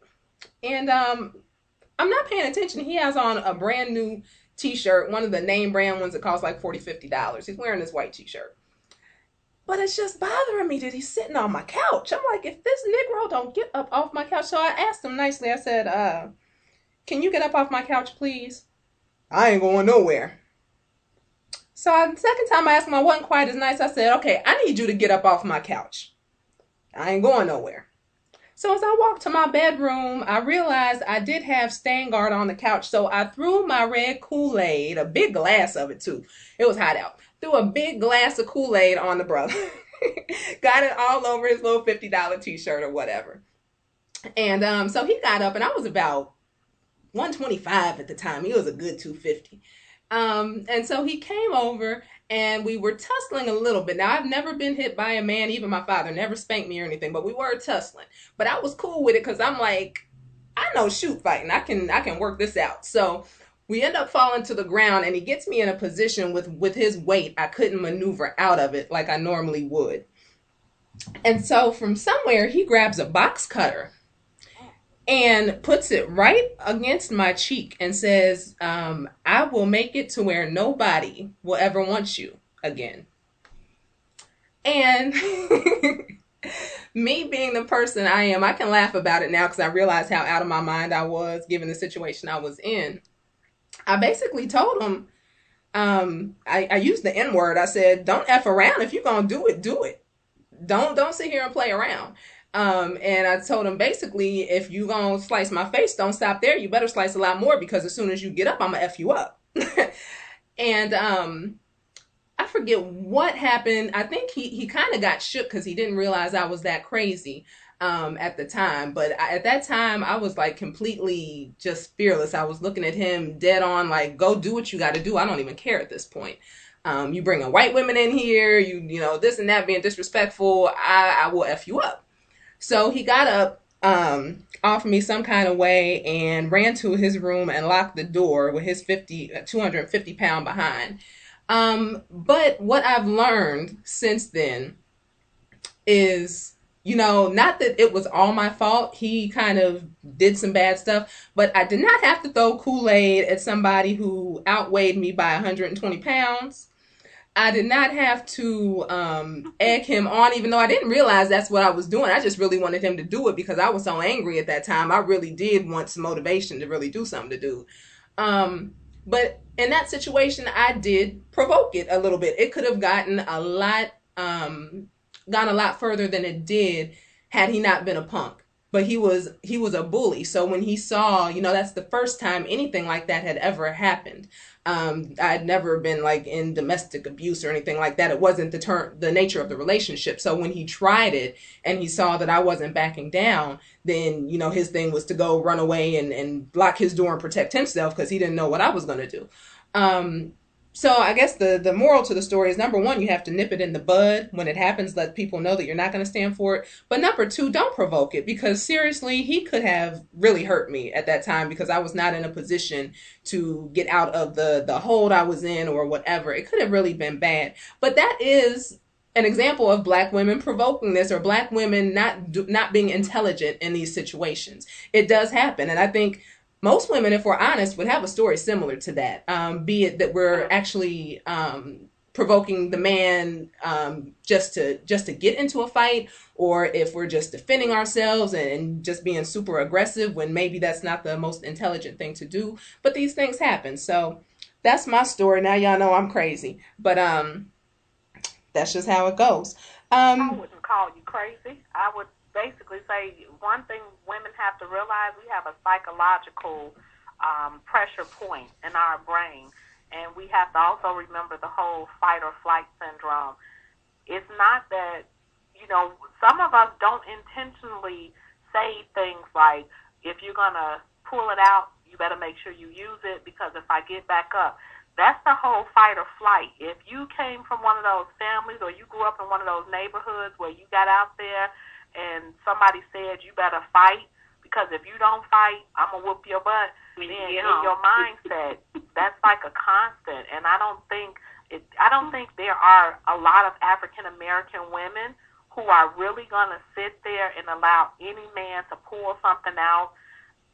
And I'm not paying attention. He has on a brand new t-shirt, one of the name brand ones that cost like $40, $50. He's wearing this white t-shirt. But it's just bothering me that he's sitting on my couch. I'm like, if this Negro don't get up off my couch. So I asked him nicely. I said, can you get up off my couch, please? I ain't going nowhere. So the second time I asked him, I wasn't quite as nice. I said, okay, I need you to get up off my couch. I ain't going nowhere. So as I walked to my bedroom, I realized I did have stain guard on the couch. So I threw my red Kool-Aid, a big glass of it too. It was hot out. Threw a big glass of Kool-Aid on the brother. Got it all over his little $50 t-shirt or whatever. And so he got up, and I was about 125 at the time. He was a good 250. And so he came over, and we were tussling a little bit. Now, I've never been hit by a man. Even my father never spanked me or anything, but we were tussling. But I was cool with it because I'm like, I know shoot fighting. I can work this out. So we end up falling to the ground, and he gets me in a position with his weight. I couldn't maneuver out of it like I normally would. And so from somewhere, he grabs a box cutter and puts it right against my cheek and says, I will make it to where nobody will ever want you again. And me being the person I am, I can laugh about it now because I realize how out of my mind I was given the situation I was in. I basically told him, I used the N word. I said, don't F around. If you're going to do it, do it. Don't sit here and play around. And I told him basically, if you gonna slice my face, don't stop there. You better slice a lot more because as soon as you get up, I'm gonna F you up. And I forget what happened. I think he kind of got shook because he didn't realize I was that crazy at the time. But at that time, I was like completely just fearless. I was looking at him dead on, like, go do what you got to do. I don't even care at this point. You bringing white women in here, you know, this and that, being disrespectful, I will F you up. So he got up off me some kind of way and ran to his room and locked the door with his 250-pound behind. But what I've learned since then is, not that it was all my fault. He kind of did some bad stuff, but I did not have to throw Kool-Aid at somebody who outweighed me by 120 pounds. I did not have to egg him on, even though I didn't realize that's what I was doing. I just really wanted him to do it because I was so angry at that time. I really did want some motivation to really do something to do. But in that situation, I did provoke it a little bit. It could have gotten a lot further than it did had he not been a punk. But he was a bully. So when he saw, that's the first time anything like that had ever happened. I'd never been like in domestic abuse or anything like that. It wasn't the nature of the relationship. So when he tried it and he saw that I wasn't backing down, then, his thing was to go run away and lock his door and protect himself because he didn't know what I was going to do. So I guess the moral to the story is, number one, you have to nip it in the bud when it happens. Let people know that you're not going to stand for it. But number two, don't provoke it, because seriously, he could have really hurt me at that time because I was not in a position to get out of the hold I was in or whatever. It could have really been bad. But that is an example of Black women provoking this, or Black women not being intelligent in these situations. It does happen. And I think most women, if we're honest, would have a story similar to that, be it that we're actually provoking the man just to get into a fight, or if we're just defending ourselves and just being super aggressive when maybe that's not the most intelligent thing to do. But these things happen. So that's my story. Now y'all know I'm crazy, but that's just how it goes. I wouldn't call you crazy. I would basically say one thing women have to realize: we have a psychological pressure point in our brain, and we have to also remember the whole fight or flight syndrome. It's not that, some of us don't intentionally say things like, if you're going to pull it out, you better make sure you use it, because if I get back up. That's the whole fight or flight. If you came from one of those families, or you grew up in one of those neighborhoods where you got out there and somebody said you better fight, because if you don't fight, I'm going to whoop your butt, then in your mindset, that's like a constant. And I don't think there are a lot of African American women who are really going to sit there and allow any man to pull something out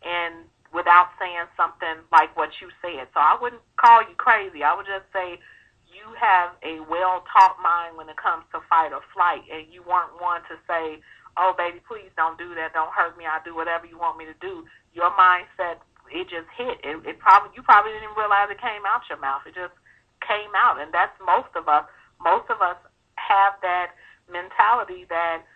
and without saying something like what you said. So I wouldn't call you crazy. I would just say you have a well-taught mind when it comes to fight or flight, and you weren't one to say, oh, baby, please don't do that. Don't hurt me. I'll do whatever you want me to do. Your mindset, it just hit. You probably didn't even realize it came out your mouth. It just came out, and that's most of us. Most of us have that mentality that,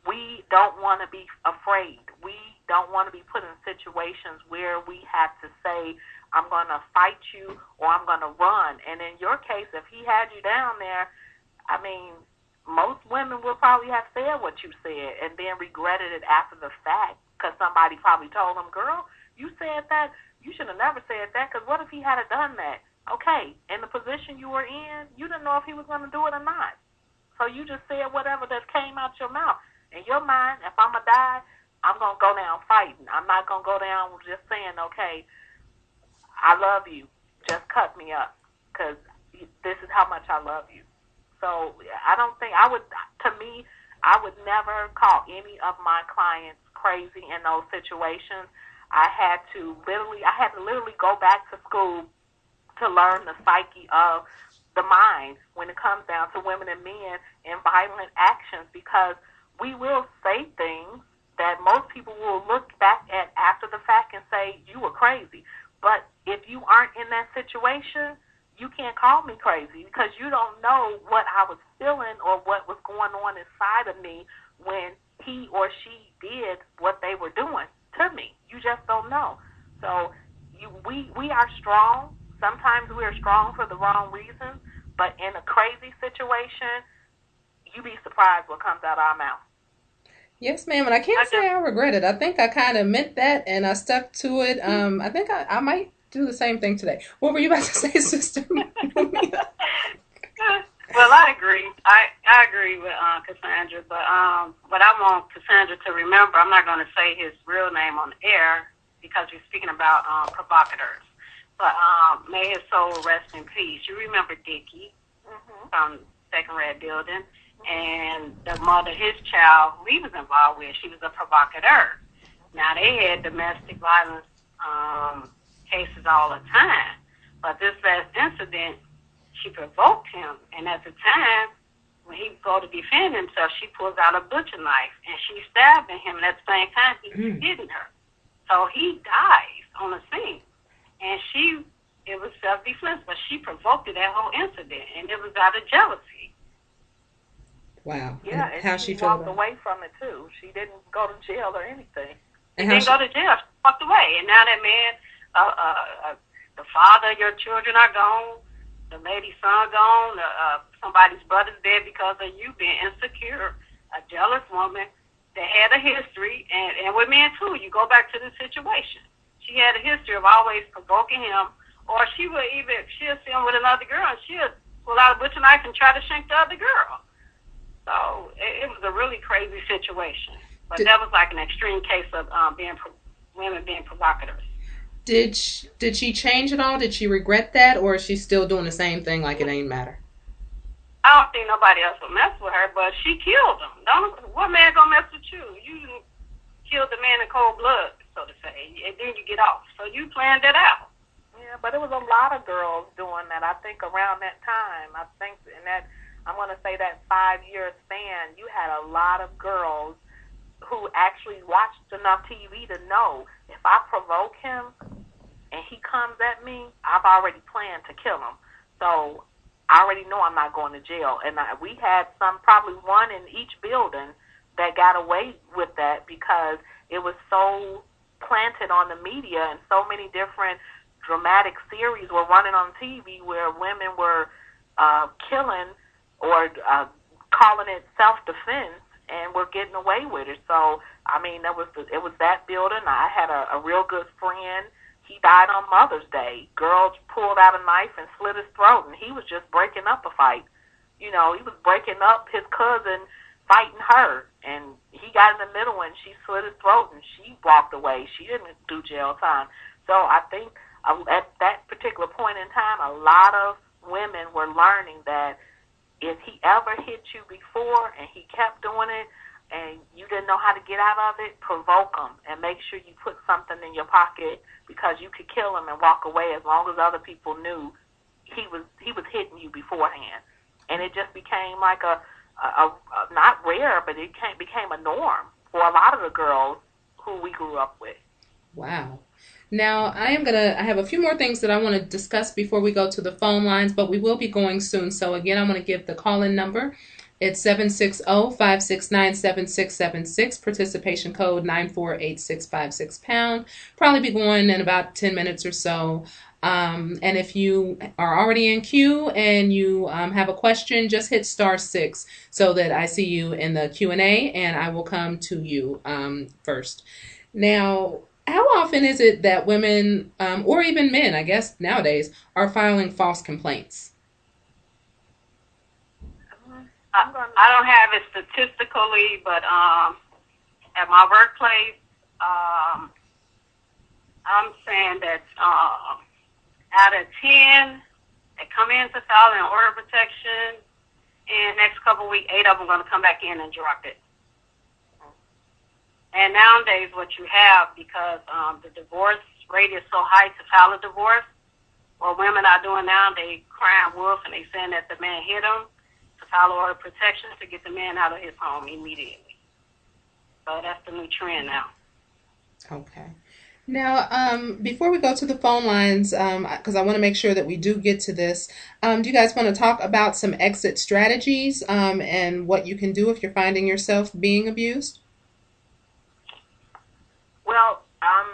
we don't want to be afraid. We don't want to be put in situations where we have to say, I'm going to fight you or I'm going to run. And in your case, if he had you down there, I mean, most women will probably have said what you said and then regretted it after the fact, because somebody probably told them, girl, you said that. You should have never said that, because what if he had done that? Okay, in the position you were in, you didn't know if he was going to do it or not. So you just said whatever that came out your mouth. In your mind, if I'm going to die, I'm going to go down fighting. I'm not going to go down just saying, okay, I love you, just cut me up, because this is how much I love you. So I don't think I would never call any of my clients crazy in those situations. I had to literally go back to school to learn the psyche of the mind when it comes down to women and men in violent actions, because we will say things that most people will look back at after the fact and say, you were crazy. But if you aren't in that situation, you can't call me crazy, because you don't know what I was feeling or what was going on inside of me when he or she did what they were doing to me. You just don't know. So we are strong. Sometimes we are strong for the wrong reasons, but in a crazy situation, you'd be surprised what comes out of our mouth. Yes, ma'am, and I can't say I regret it. I think I kind of meant that, and I stuck to it. I think I might do the same thing today. What were you about to say, sister? Well, I agree. I I agree with Cassandra, but what I want Cassandra to remember, I'm not going to say his real name on the air because we're speaking about provocateurs. But may his soul rest in peace. You remember Dickie from Second Red Building, and the mother, his child, who he was involved with, she was a provocateur. Now, they had domestic violence cases all the time, but this last incident, she provoked him, and at the time, when he go to defend himself, she pulls out a butcher knife, and she stabbing him, and at the same time, he's hitting her. So he dies on the scene. And it was self-defense, but she provoked that whole incident, and it was out of jealousy. Wow. Yeah, and how she feel walked about away from it, too. She didn't go to jail or anything. She didn't go to jail. She walked away. And now that man, the father of your children are gone, the lady's son gone, somebody's brother's dead because of you being insecure, a jealous woman that had a history, and with men, too. You go back to the situation. She had a history of always provoking him, or she'll see him with another girl, and she'll pull out a butcher knife and try to shank the other girl. So it was a really crazy situation. But that was like an extreme case of women being provocateurs. Did she change at all? Did she regret that, or is she still doing the same thing like it ain't matter? I don't think nobody else will mess with her, but she killed him. What man gonna mess with you? You killed the man in cold blood, so to say, and then you get off. So you planned that out. Yeah, but it was a lot of girls doing that. I think around that time, in that, I'm going to say that 5-year span, you had a lot of girls who actually watched enough TV to know if I provoke him and he comes at me, I've already planned to kill him. So I already know I'm not going to jail. And we had probably one in each building that got away with that because it was so planted on the media, and so many different dramatic series were running on TV where women were killing or calling it self-defense, and were getting away with it. So, I mean, it was that building. I had a real good friend. He died on Mother's Day. Girl pulled out a knife and slit his throat, and he was just breaking up a fight. You know, he was breaking up his cousin fighting her, and he got in the middle and she slit his throat and she walked away. She didn't do jail time. So I think at that particular point in time, a lot of women were learning that if he ever hit you before and he kept doing it and you didn't know how to get out of it, provoke him and make sure you put something in your pocket, because you could kill him and walk away as long as other people knew he was hitting you beforehand. And it just became like a not rare, but it became a norm for a lot of the girls who we grew up with. Wow. Now, I have a few more things that I want to discuss before we go to the phone lines, but we will be going soon. So again, I'm going to give the call-in number. It's 760-569-7676, participation code 948656#. Probably be going in about 10 minutes or so. And if you are already in queue and you have a question, just hit *6 so that I see you in the Q&A, and I will come to you first. Now, how often is it that women, or even men, I guess nowadays, are filing false complaints? I don't have it statistically, but at my workplace, I'm saying that out of 10 that come in to file an order of protection, in the next couple of weeks, 8 of them are going to come back in and drop it. And nowadays what you have, because the divorce rate is so high to file a divorce, what women are doing now, they crying wolf and they saying that the man hit them, to file an order of protection to get the man out of his home immediately. So that's the new trend now. Okay. Now, before we go to the phone lines, because I want to make sure that we do get to this, do you guys want to talk about some exit strategies and what you can do if you're finding yourself being abused? Well, I'm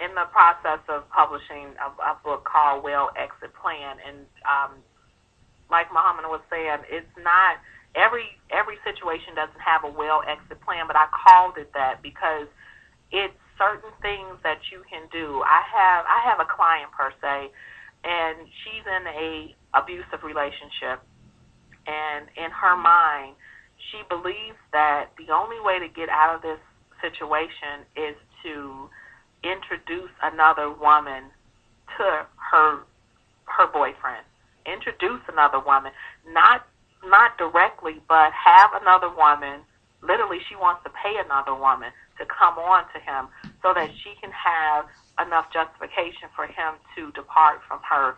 in the process of publishing a book called Well Exit Plan, and like Muhammad was saying, it's not every situation doesn't have a well exit plan, but I called it that because it's certain things that you can do. I have a client per se and she's in a abusive relationship, and in her mind, she believes that the only way to get out of this situation is to introduce another woman to her boyfriend. Introduce another woman, not directly, but have another woman. Literally, she wants to pay another woman to come on to him so that she can have enough justification for him to depart from her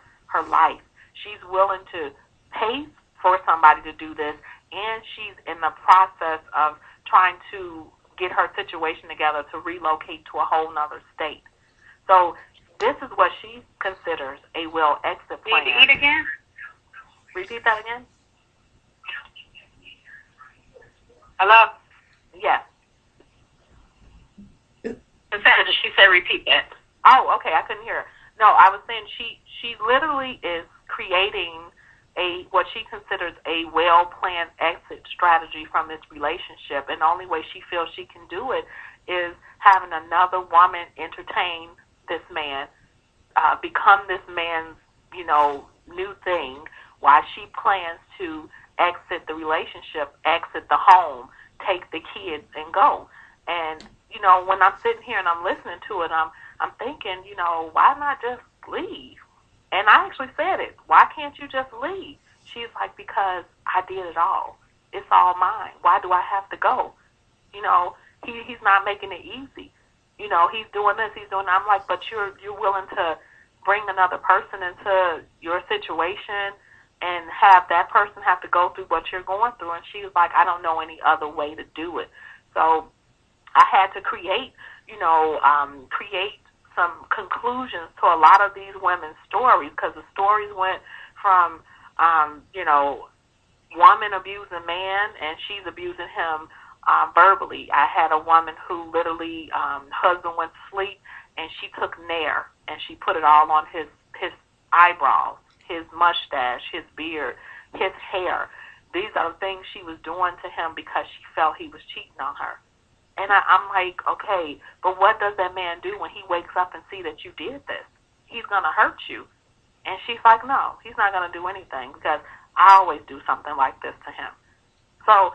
life. She's willing to pay for somebody to do this, and she's in the process of trying to get her situation together to relocate to a whole nother state. So this is what she considers a will exit plan. Need to eat again? Repeat that again? Hello? Yes. Cassandra, she said repeat that. Oh, okay, I couldn't hear her. No, I was saying she literally is creating what she considers a well-planned exit strategy from this relationship, and the only way she feels she can do it is having another woman entertain this man, become this man's, new thing, while she plans to exit the relationship, exit the home, take the kids, and go. And, when I'm sitting here and I'm listening to it, I'm thinking, why not just leave? And I actually said it. Why can't you just leave? She's like, because I did it all. It's all mine. Why do I have to go? He's not making it easy. He's doing this, he's doing that. I'm like, but you're willing to bring another person into your situation and have that person have to go through what you're going through. And she was like, I don't know any other way to do it. So I had to create some conclusions to a lot of these women's stories, because the stories went from, woman abusing man, and she's abusing him verbally. I had a woman who literally, husband went to sleep, and she took Nair, and she put it all on his eyebrows, his mustache, his beard, his hair. These are the things she was doing to him because she felt he was cheating on her. And I'm like, okay, but what does that man do when he wakes up and see that you did this? He's going to hurt you. And she's like, no, he's not going to do anything because I always do something like this to him. So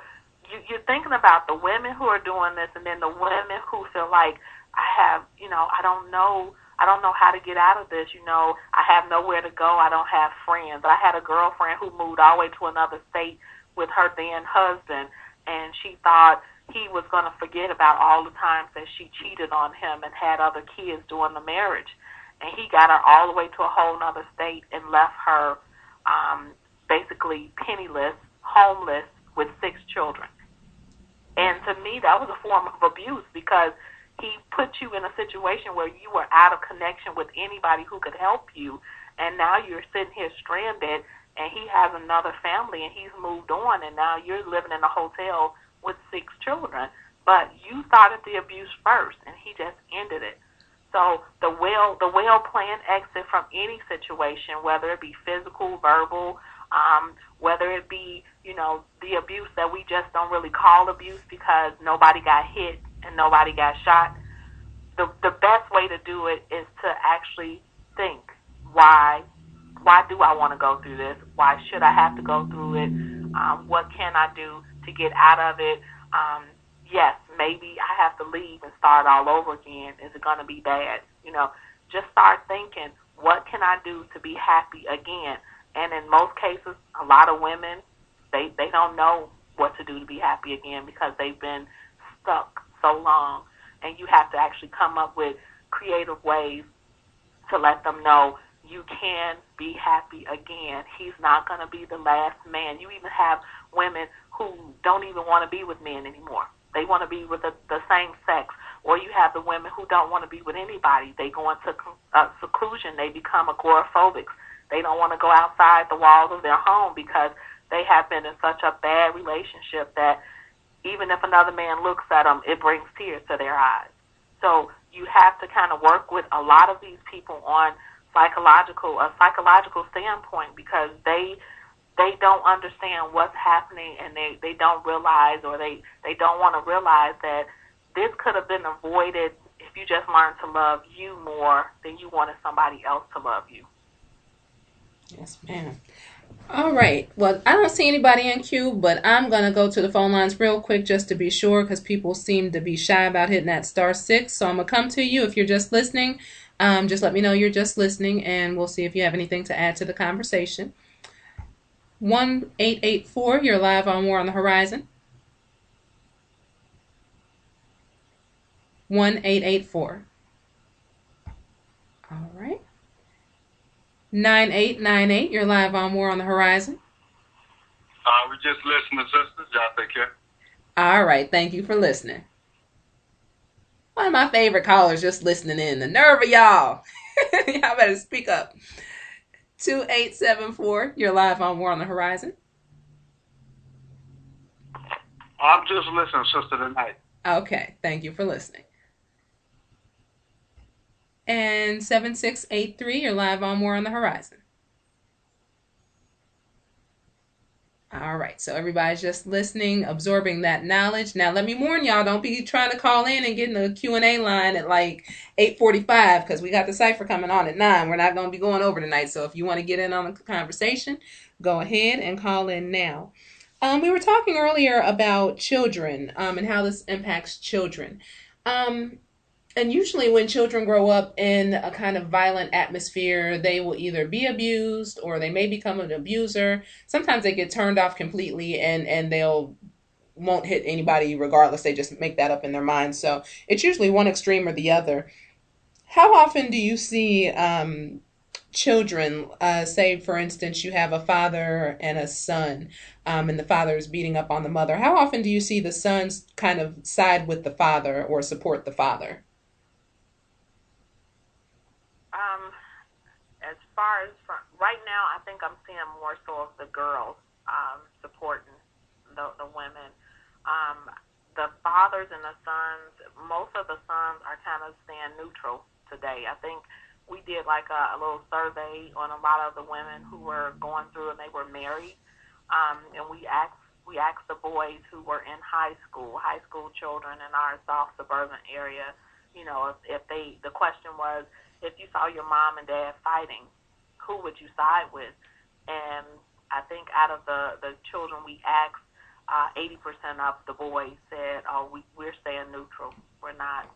you're thinking about the women who are doing this, and then the women who feel like, I don't know how to get out of this. I have nowhere to go. I don't have friends. I had a girlfriend who moved all the way to another state with her then husband, and she thought he was going to forget about all the times that she cheated on him and had other kids during the marriage. And he got her all the way to a whole other state and left her basically penniless, homeless, with 6 children. And to me, that was a form of abuse, because he put you in a situation where you were out of connection with anybody who could help you, and now you're sitting here stranded, and he has another family, and he's moved on, and now you're living in a hotel with 6 children. But you started the abuse first, and he just ended it. So the well-planned exit from any situation, whether it be physical, verbal, whether it be, the abuse that we just don't really call abuse because nobody got hit and nobody got shot, the best way to do it is to actually think, why do I want to go through this? Why should I have to go through it? What can I do to get out of it? Yes, maybe I have to leave and start all over again. Is it going to be bad? Just start thinking, what can I do to be happy again? And in most cases, a lot of women, they don't know what to do to be happy again because they've been stuck so long. And you have to actually come up with creative ways to let them know you can be happy again. He's not going to be the last man. You even have women who don't even want to be with men anymore. They want to be with the same sex. Or you have the women who don't want to be with anybody. They go into seclusion. They become agoraphobics. They don't want to go outside the walls of their home because they have been in such a bad relationship that even if another man looks at them, it brings tears to their eyes. So you have to kind of work with a lot of these people on a psychological standpoint, because they don't understand what's happening, and they don't realize, or they don't want to realize that this could have been avoided if you just learned to love you more than you wanted somebody else to love you. Yes, ma'am. All right. Well, I don't see anybody in queue, but I'm going to go to the phone lines real quick just to be sure because people seem to be shy about hitting that *6. So I'm going to come to you if you're just listening. Just let me know you're just listening, and we'll see if you have anything to add to the conversation. 1884, you're live on War on the Horizon. 1884. All right. 9898, you're live on War on the Horizon. We just listening, sisters. Y'all take care. All right. Thank you for listening. One of my favorite callers just listening in. The nerve of y'all. Y'all better speak up. 2874, you're live on War on the Horizon. I'm just listening, sister, tonight. Okay. Thank you for listening. And 7683, you're live on War on the Horizon. All right, so everybody's just listening, absorbing that knowledge. Now, let me warn y'all, don't be trying to call in and get in the Q&A line at like 8:45 because we got the cipher coming on at 9. We're not going to be going over tonight, so if you want to get in on the conversation, go ahead and call in now. We were talking earlier about children and how this impacts children. And usually when children grow up in a kind of violent atmosphere, they will either be abused or they may become an abuser. Sometimes they get turned off completely and they'll won't hit anybody regardless. They just make that up in their mind. So it's usually one extreme or the other. How often do you see children, say, for instance, you have a father and a son, and the father is beating up on the mother. How often do you see the sons kind of side with the father or support the father? As far as right now, I think I'm seeing more so of the girls supporting the women. The fathers and the sons, most of the sons are kind of staying neutral today. I think we did like a little survey on a lot of the women who were going through and they were married, and we asked the boys who were in high school children in our soft suburban area, you know, if the question was, if you saw your mom and dad fighting, who would you side with? And I think out of the children we asked, 80% of the boys said, "Oh, we're staying neutral. We're not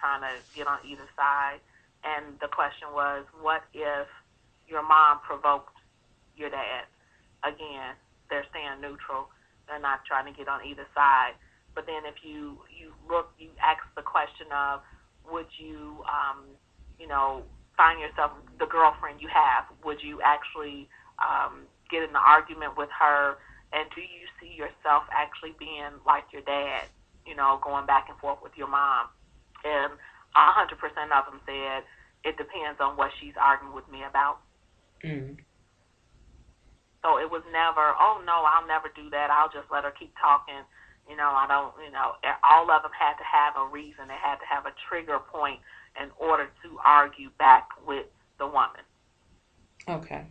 trying to get on either side." And the question was, what if your mom provoked your dad? Again, they're staying neutral. They're not trying to get on either side. But then if you ask the question of, would you, find yourself the girlfriend you have, would you actually get in an argument with her? And do you see yourself actually being like your dad, going back and forth with your mom? And 100% of them said, it depends on what she's arguing with me about. Mm. So it was never, oh, no, I'll never do that. I'll just let her keep talking. I don't, all of them had to have a reason. They had to have a trigger point in order to argue back with the woman. Okay.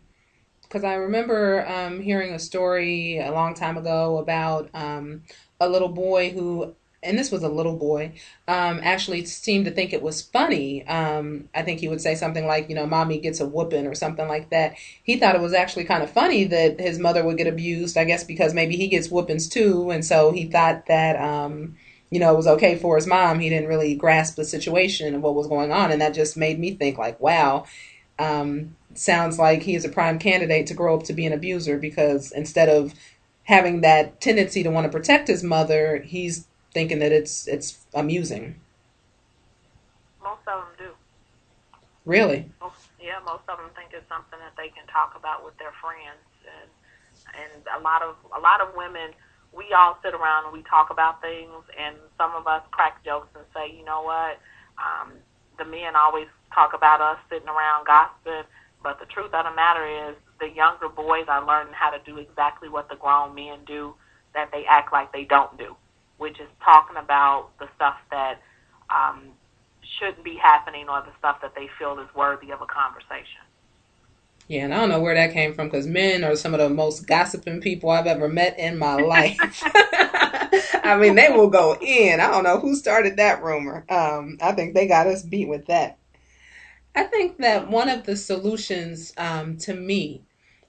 Because I remember hearing a story a long time ago about a little boy who, and this was a little boy, actually seemed to think it was funny. I think he would say something like, mommy gets a whooping or something like that. He thought it was actually kind of funny that his mother would get abused, I guess because maybe he gets whoopings too. And so he thought that, it was okay for his mom. He didn't really grasp the situation and what was going on. And that just made me think like, wow, sounds like he is a prime candidate to grow up to be an abuser because instead of having that tendency to want to protect his mother, he's thinking that it's amusing. Most of them do. Really? Most of them think it's something that they can talk about with their friends, and a lot of women, we all sit around and we talk about things, and some of us crack jokes and say, you know what, the men always talk about us sitting around gossiping, but the truth of the matter is the younger boys are learning how to do exactly what the grown men do that they act like they don't do, which is talking about the stuff that shouldn't be happening or the stuff that they feel is worthy of a conversation. Yeah, and I don't know where that came from because men are some of the most gossiping people I've ever met in my life. I mean, they will go in. I don't know who started that rumor. I think they got us beat with that. I think that one of the solutions to me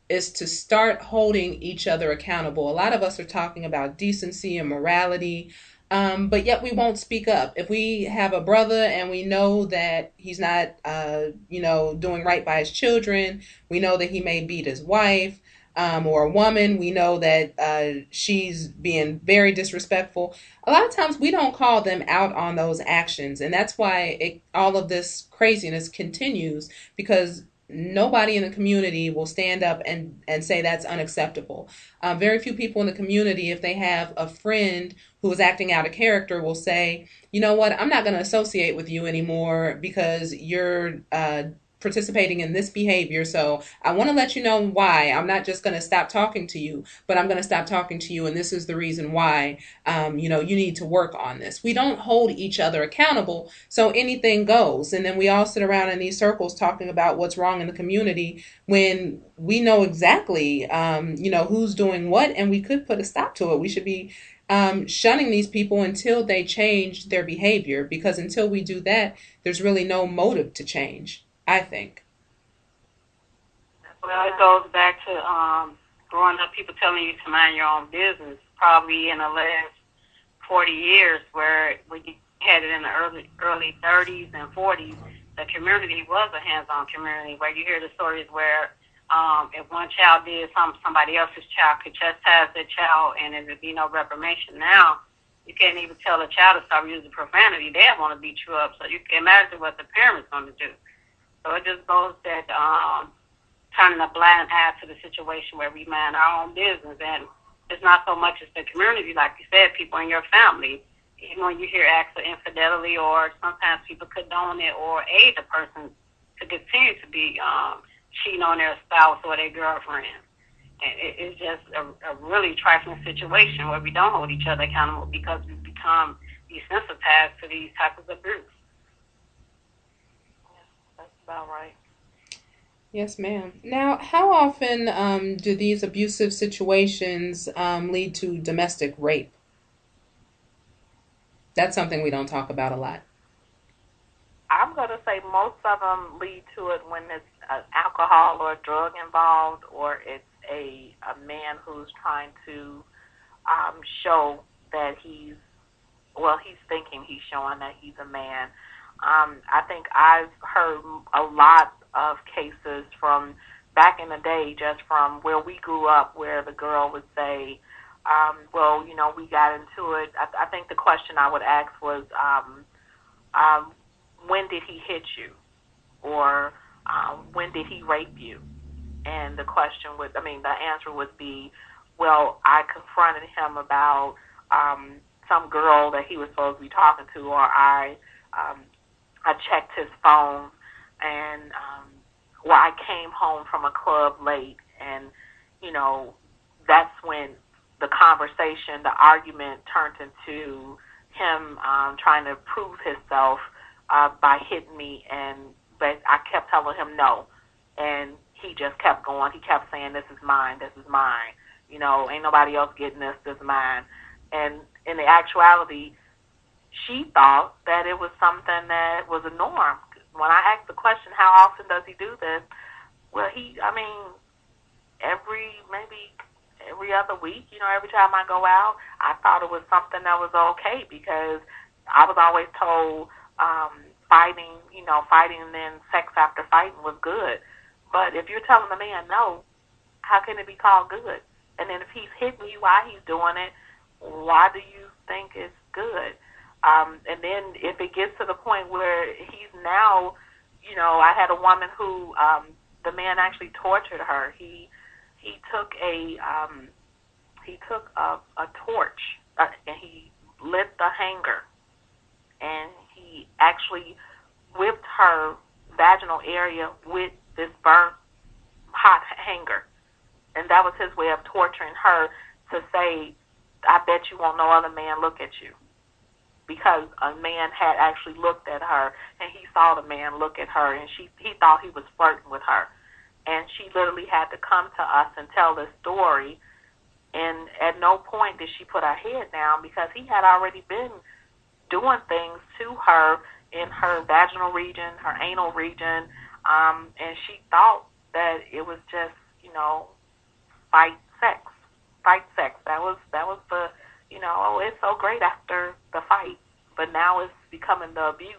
is to start holding each other accountable. A lot of us are talking about decency and morality, but yet we won't speak up. If we have a brother and we know that he's not, doing right by his children, we know that he may beat his wife, or a woman, we know that she's being very disrespectful. A lot of times we don't call them out on those actions. And that's why all of this craziness continues, because nobody in the community will stand up and say that's unacceptable. Very few people in the community, if they have a friend who is acting out of character, will say, you know what, I'm not going to associate with you anymore because you're participating in this behavior. So I want to let you know why. I'm not just going to stop talking to you, but I'm going to stop talking to you. And this is the reason why, you need to work on this. We don't hold each other accountable. So anything goes. And then we all sit around in these circles talking about what's wrong in the community when we know exactly, who's doing what, and we could put a stop to it. We should be shunning these people until they change their behavior, because until we do that, there's really no motive to change, I think. Well, it goes back to growing up, people telling you to mind your own business. Probably in the last 40 years, where we had it in the early 30s and 40s, the community was a hands-on community, where you hear the stories where if one child did something, somebody else's child could chastise their child, and there would be no reprimation. Now, you can't even tell a child to stop using profanity. They want to beat you up, so you can imagine what the parents going to do. So it just goes that turning a blind eye to the situation where we mind our own business. And it's not so much as the community, like you said, people in your family. Even when you hear acts of infidelity, or sometimes people condone it or aid the person to continue to be cheating on their spouse or their girlfriend. And it's just a really trifling situation where we don't hold each other accountable because we've become desensitized to these types of abuse. That's about right. Yes, ma'am. Now, how often do these abusive situations lead to domestic rape? That's something we don't talk about a lot. I'm going to say most of them lead to it when it's alcohol or drug involved, or it's a man who's trying to show that he's thinking he's showing that he's a man. I think I've heard a lot of cases from back in the day, just from where we grew up, where the girl would say, we got into it. I think the question I would ask was, when did he hit you? Or when did he rape you? And the answer would be, well, I confronted him about some girl that he was supposed to be talking to, or I checked his phone, and I came home from a club late, and that's when the conversation, the argument turned into him trying to prove himself by hitting me, but I kept telling him no, and he just kept going. He kept saying, "This is mine. This is mine. Ain't nobody else getting this. This is mine." And in the actuality, she thought that it was something that was a norm. When I asked the question, how often does he do this? Well, every other week, every time I go out, I thought it was something that was okay, because I was always told fighting and then sex after fighting was good. But if you're telling a man no, how can it be called good? And then if he's hitting you while he's doing it, why do you think it's good? And then if it gets to the point where he's now, I had a woman who the man actually tortured her. He took a torch and he lit the hanger, and he actually whipped her vaginal area with this burnt hot hanger. And that was his way of torturing her, to say, I bet you won't no other man look at you. Because a man had actually looked at her, and he saw the man look at her, and he thought he was flirting with her. And she literally had to come to us and tell this story. And at no point did she put her head down, because he had already been doing things to her in her vaginal region, her anal region, and she thought that it was just, fight sex. That was the, oh, it's so great after the fight, but now it's becoming the abuse,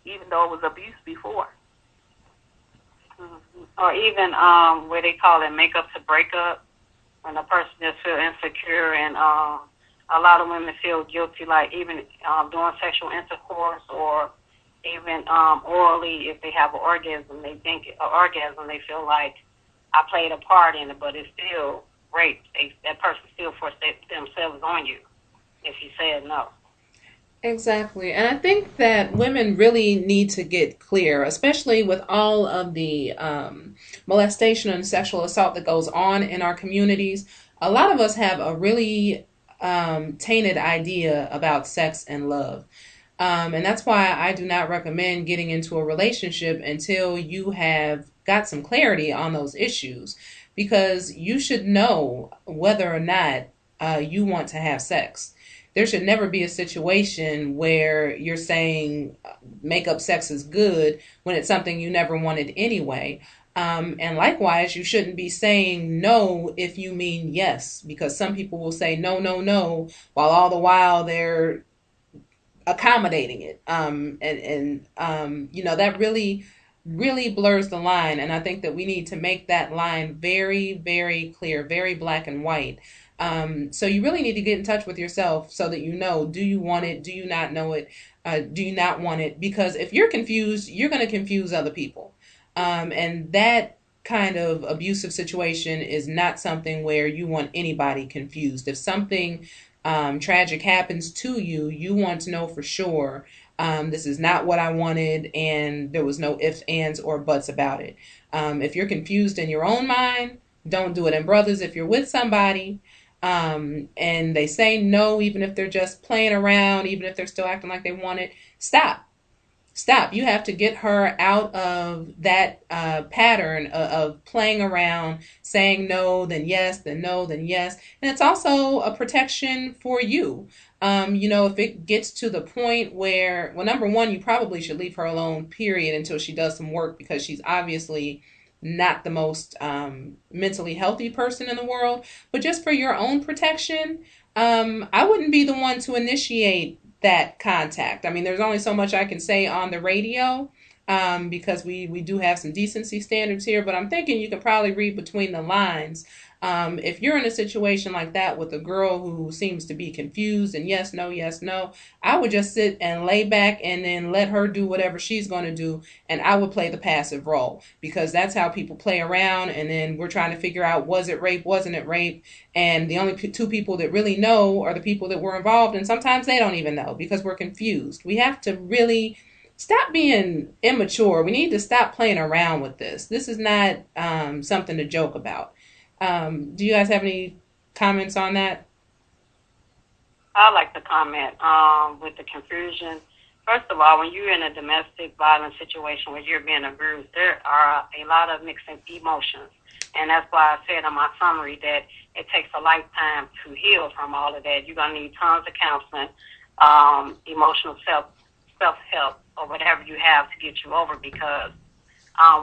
even though it was abuse before. Mm-hmm. Or even where they call it make up to break up, when a person just feel insecure, and a lot of women feel guilty, like even doing sexual intercourse, or even orally, if they have an orgasm, they feel like I played a part in it, but it's still rape. That person still forced themselves on you if you said no. Exactly. And I think that women really need to get clear, especially with all of the molestation and sexual assault that goes on in our communities. A lot of us have a really tainted idea about sex and love. And that's why I do not recommend getting into a relationship until you have got some clarity on those issues, because you should know whether or not you want to have sex. There should never be a situation where you're saying make-up sex is good when it's something you never wanted anyway. And likewise, you shouldn't be saying no if you mean yes, because some people will say no, no, no, while all the while they're accommodating it. That really, really blurs the line. And I think that we need to make that line very, very clear, very black and white. So you really need to get in touch with yourself so that you know, do you want it? Do you not know it? Do you not want it? Because if you're confused, you're going to confuse other people. And that kind of abusive situation is not something where you want anybody confused. If something tragic happens to you, you want to know for sure, this is not what I wanted, and there was no ifs, ands, or buts about it. If you're confused in your own mind, don't do it. And brothers, if you're with somebody, and they say no, even if they're just playing around, even if they're still acting like they want it, stop. You have to get her out of that pattern of playing around, saying no, then yes, then no, then yes. And it's also a protection for you. If it gets to the point where, well, number one, you probably should leave her alone, period, until she does some work, because she's obviously not the most mentally healthy person in the world. But just for your own protection, I wouldn't be the one to initiate that contact. I mean, there's only so much I can say on the radio, because we do have some decency standards here, but I'm thinking you could probably read between the lines. If you're in a situation like that with a girl who seems to be confused and yes, no, I would just sit and lay back and then let her do whatever she's going to do. And I would play the passive role, because that's how people play around. And then we're trying to figure out, was it rape? Wasn't it rape? And the only two people that really know are the people that were involved. And sometimes they don't even know because we're confused. We have to really stop being immature. We need to stop playing around with this. This is not something to joke about. Do you guys have any comments on that? I like to comment with the confusion. First of all, when you're in a domestic violence situation where you're being abused, there are a lot of mixed emotions. And that's why I said in my summary that it takes a lifetime to heal from all of that. You're going to need tons of counseling, emotional self-help, or whatever you have to get you over, because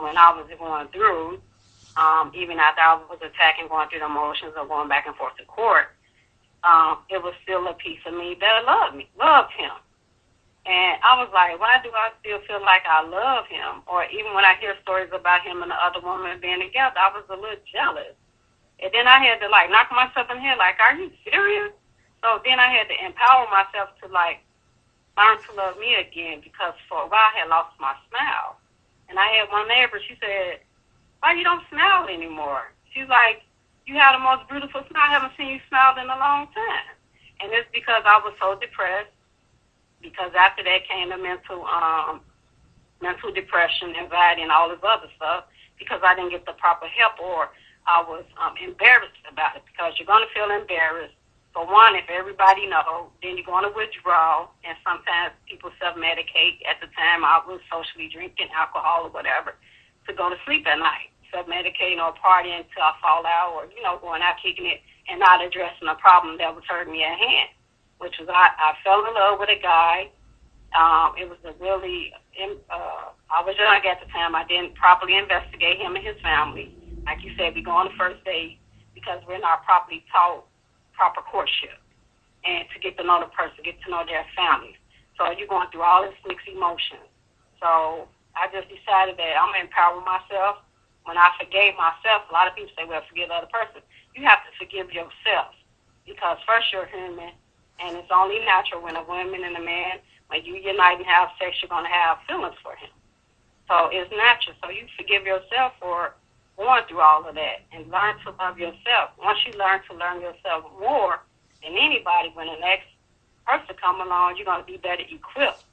when I was going through, even after I was attacking, going through the emotions of going back and forth to court, it was still a piece of me that loved him. And I was like, why do I still feel like I love him? Or even when I hear stories about him and the other woman being together, I was a little jealous. And then I had to knock myself in the head, are you serious? So then I had to empower myself to learn to love me again, because for a while I had lost my smile. And I had one neighbor, she said, why you don't smile anymore? She's like, you have the most beautiful smile. I haven't seen you smile in a long time. And it's because I was so depressed, because after that came the mental depression, anxiety, and all this other stuff, because I didn't get the proper help, or I was embarrassed about it, because you're going to feel embarrassed. For one, if everybody knows, then you're going to withdraw, and sometimes people self-medicate. At the time, I was socially drinking alcohol or whatever to go to sleep at night, self-medicating or partying until I fall out, or, going out kicking it and not addressing a problem that was hurting me at hand, which was I fell in love with a guy. It was a really, I was young at the time. I didn't properly investigate him and his family. Like you said, we go on the first date because we're not properly taught proper courtship and to get to know the person, get to know their families. So you're going through all this mixed emotions. So I just decided that I'm going to empower myself. When I forgave myself, a lot of people say, well, forgive the other person. You have to forgive yourself because first you're human, and it's only natural when a woman and a man, when you unite and have sex, you're going to have feelings for him. So it's natural. So you forgive yourself for going through all of that and learn to love yourself. Once you learn to learn yourself more than anybody, when the next person come along, you're going to be better equipped.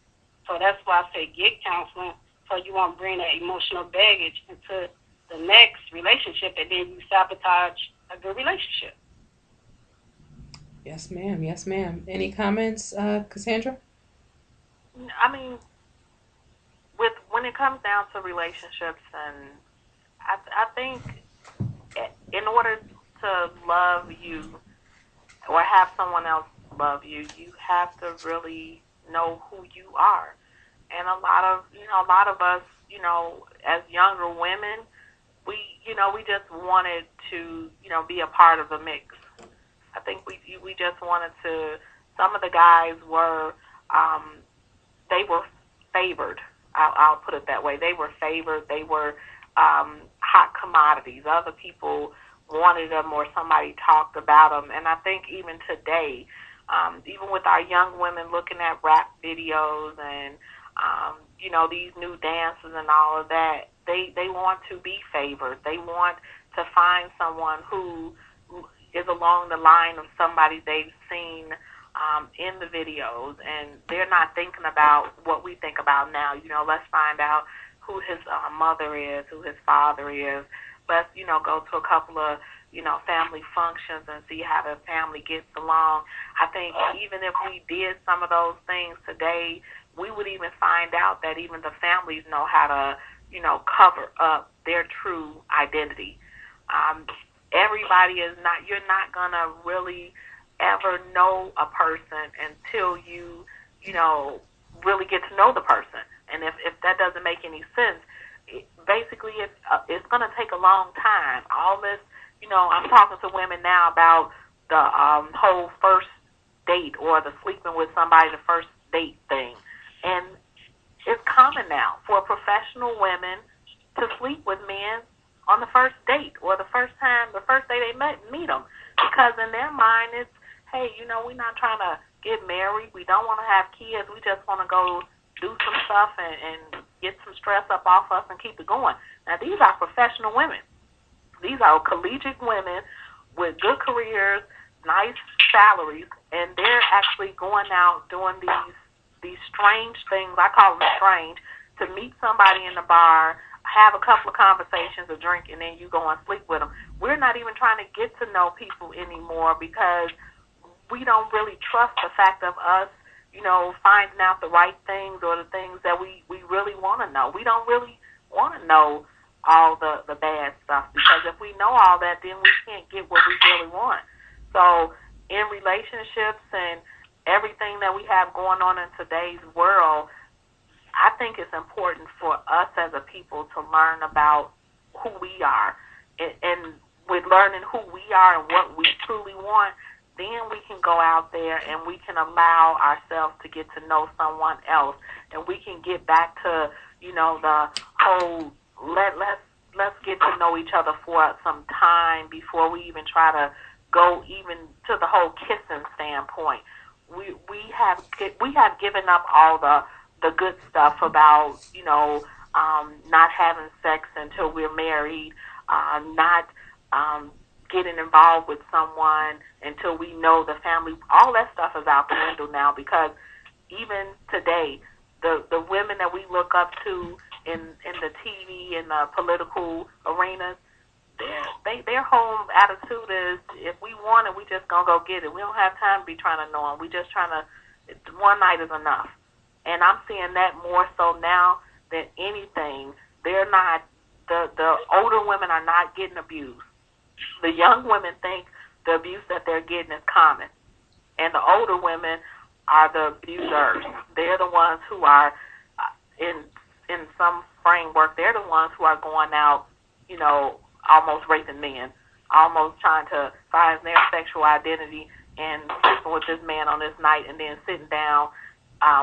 So that's why I say get counseling so you won't bring that emotional baggage into the next relationship and then you sabotage a good relationship. Yes, ma'am. Yes, ma'am. Any comments, Cassandra? I mean, when it comes down to relationships, and I think in order to love you or have someone else love you, you have to really know who you are. And a lot of us, as younger women, we just wanted to, be a part of the mix. I think we just wanted to. Some of the guys were, they were favored. I'll put it that way. They were favored. They were hot commodities. Other people wanted them, or somebody talked about them. And I think even today, even with our young women looking at rap videos and these new dances and all of that, they want to be favored. They want to find someone who is along the line of somebody they've seen in the videos, and they're not thinking about what we think about now. Let's find out who his mother is, who his father is. Let's, go to a couple of, family functions and see how the family gets along. I think even if we did some of those things today, we would even find out that even the families know how to, cover up their true identity. Everybody is not, you're not going to really ever know a person until you, really get to know the person. And if that doesn't make any sense, basically it's going to take a long time. All this, I'm talking to women now about the whole first date or the sleeping with somebody, the first date thing. And it's common now for professional women to sleep with men on the first date or the first day they meet them. Because in their mind it's, hey, we're not trying to get married. We don't want to have kids. We just want to go do some stuff and get some stress up off us and keep it going. Now, these are professional women. These are collegiate women with good careers, nice salaries, and they're actually going out doing these strange things. I call them strange, to meet somebody in the bar, have a couple of conversations, a drink, and then you go and sleep with them. We're not even trying to get to know people anymore because we don't really trust the fact of us, finding out the right things or the things that we really want to know. We don't really want to know all the bad stuff, because if we know all that, then we can't get what we really want. So in relationships and everything that we have going on in today's world, I think it's important for us as a people to learn about who we are. And with learning who we are and what we truly want, then we can go out there and we can allow ourselves to get to know someone else. And we can get back to, the whole, let's get to know each other for some time before we even try to go even to the whole kissing standpoint. We have given up all the good stuff about, not having sex until we're married, not getting involved with someone until we know the family. All that stuff is out the window now, because even today, the women that we look up to in the TV and the political arenas, their whole attitude is, if we want it, we just gonna go get it. We don't have time to be trying to know them. We just trying to, one night is enough. And I'm seeing that more so now than anything. They're not, the older women are not getting abused. The young women think the abuse that they're getting is common. And the older women are the abusers. They're the ones who are in some framework. They're the ones who are going out, almost raping men, almost trying to find their sexual identity and sleeping with this man on this night, and then sitting down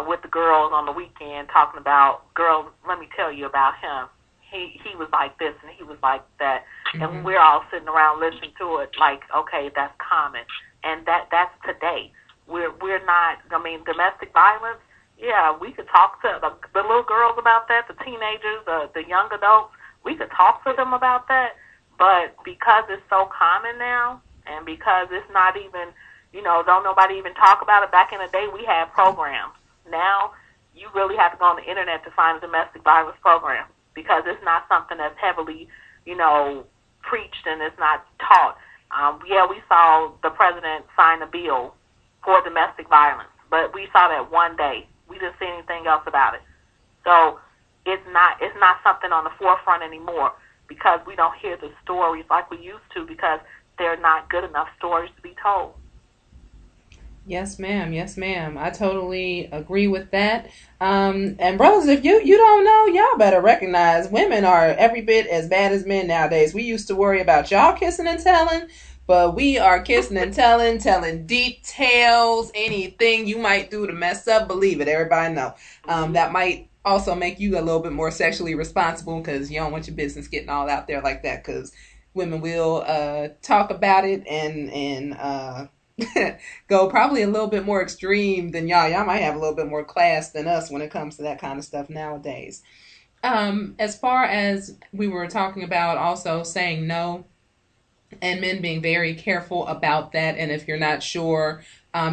with the girls on the weekend talking about, girls, let me tell you about him. He was like this and he was like that. Mm-hmm. And we're all sitting around listening to it like, okay, that's common. And that's today. We're not, domestic violence, yeah, we could talk to the little girls about that, the teenagers, the young adults. We could talk to them about that. But because it's so common now, and because it's not even, don't nobody even talk about it. Back in the day, we had programs. Now, you really have to go on the internet to find a domestic violence program because it's not something that's heavily, preached and it's not taught. We saw the president sign a bill for domestic violence, but we saw that one day. We didn't see anything else about it. So it's not something on the forefront anymore because we don't hear the stories like we used to because they're not good enough stories to be told. Yes, ma'am. Yes, ma'am. I totally agree with that. And brothers, if you don't know, y'all better recognize women are every bit as bad as men nowadays. We used to worry about y'all kissing and telling, but we are kissing and telling details, anything you might do to mess up, believe it. Everybody know. That might also make you a little bit more sexually responsible because you don't want your business getting all out there like that because women will talk about it and go probably a little bit more extreme than y'all. Y'all might have a little bit more class than us when it comes to that kind of stuff nowadays. As far as we were talking about also saying no and men being very careful about that, and if you're not sure,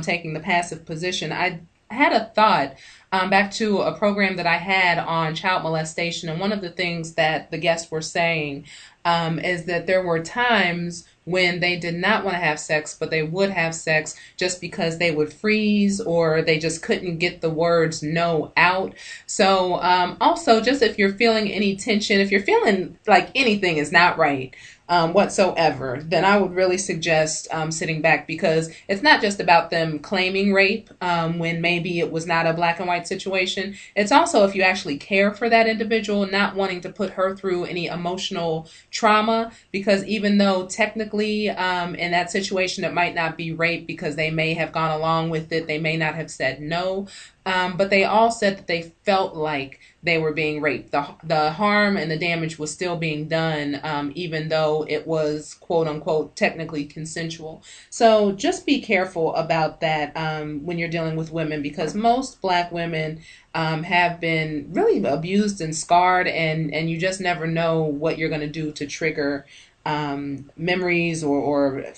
taking the passive position, I had a thought back to a program that I had on child molestation, and one of the things that the guests were saying is that there were times when they did not want to have sex, but they would have sex just because they would freeze or they just couldn't get the words no out. So also, just if you're feeling any tension, if you're feeling like anything is not right whatsoever, then I would really suggest sitting back because it's not just about them claiming rape when maybe it was not a black and white situation. It's also if you actually care for that individual, not wanting to put her through any emotional trauma, because even though technically in that situation it might not be rape because they may have gone along with it, they may not have said no, but they all said that they felt like they were being raped. The harm and the damage was still being done, even though it was quote unquote technically consensual. So just be careful about that when you're dealing with women, because most black women have been really abused and scarred, and you just never know what you're going to do to trigger memories or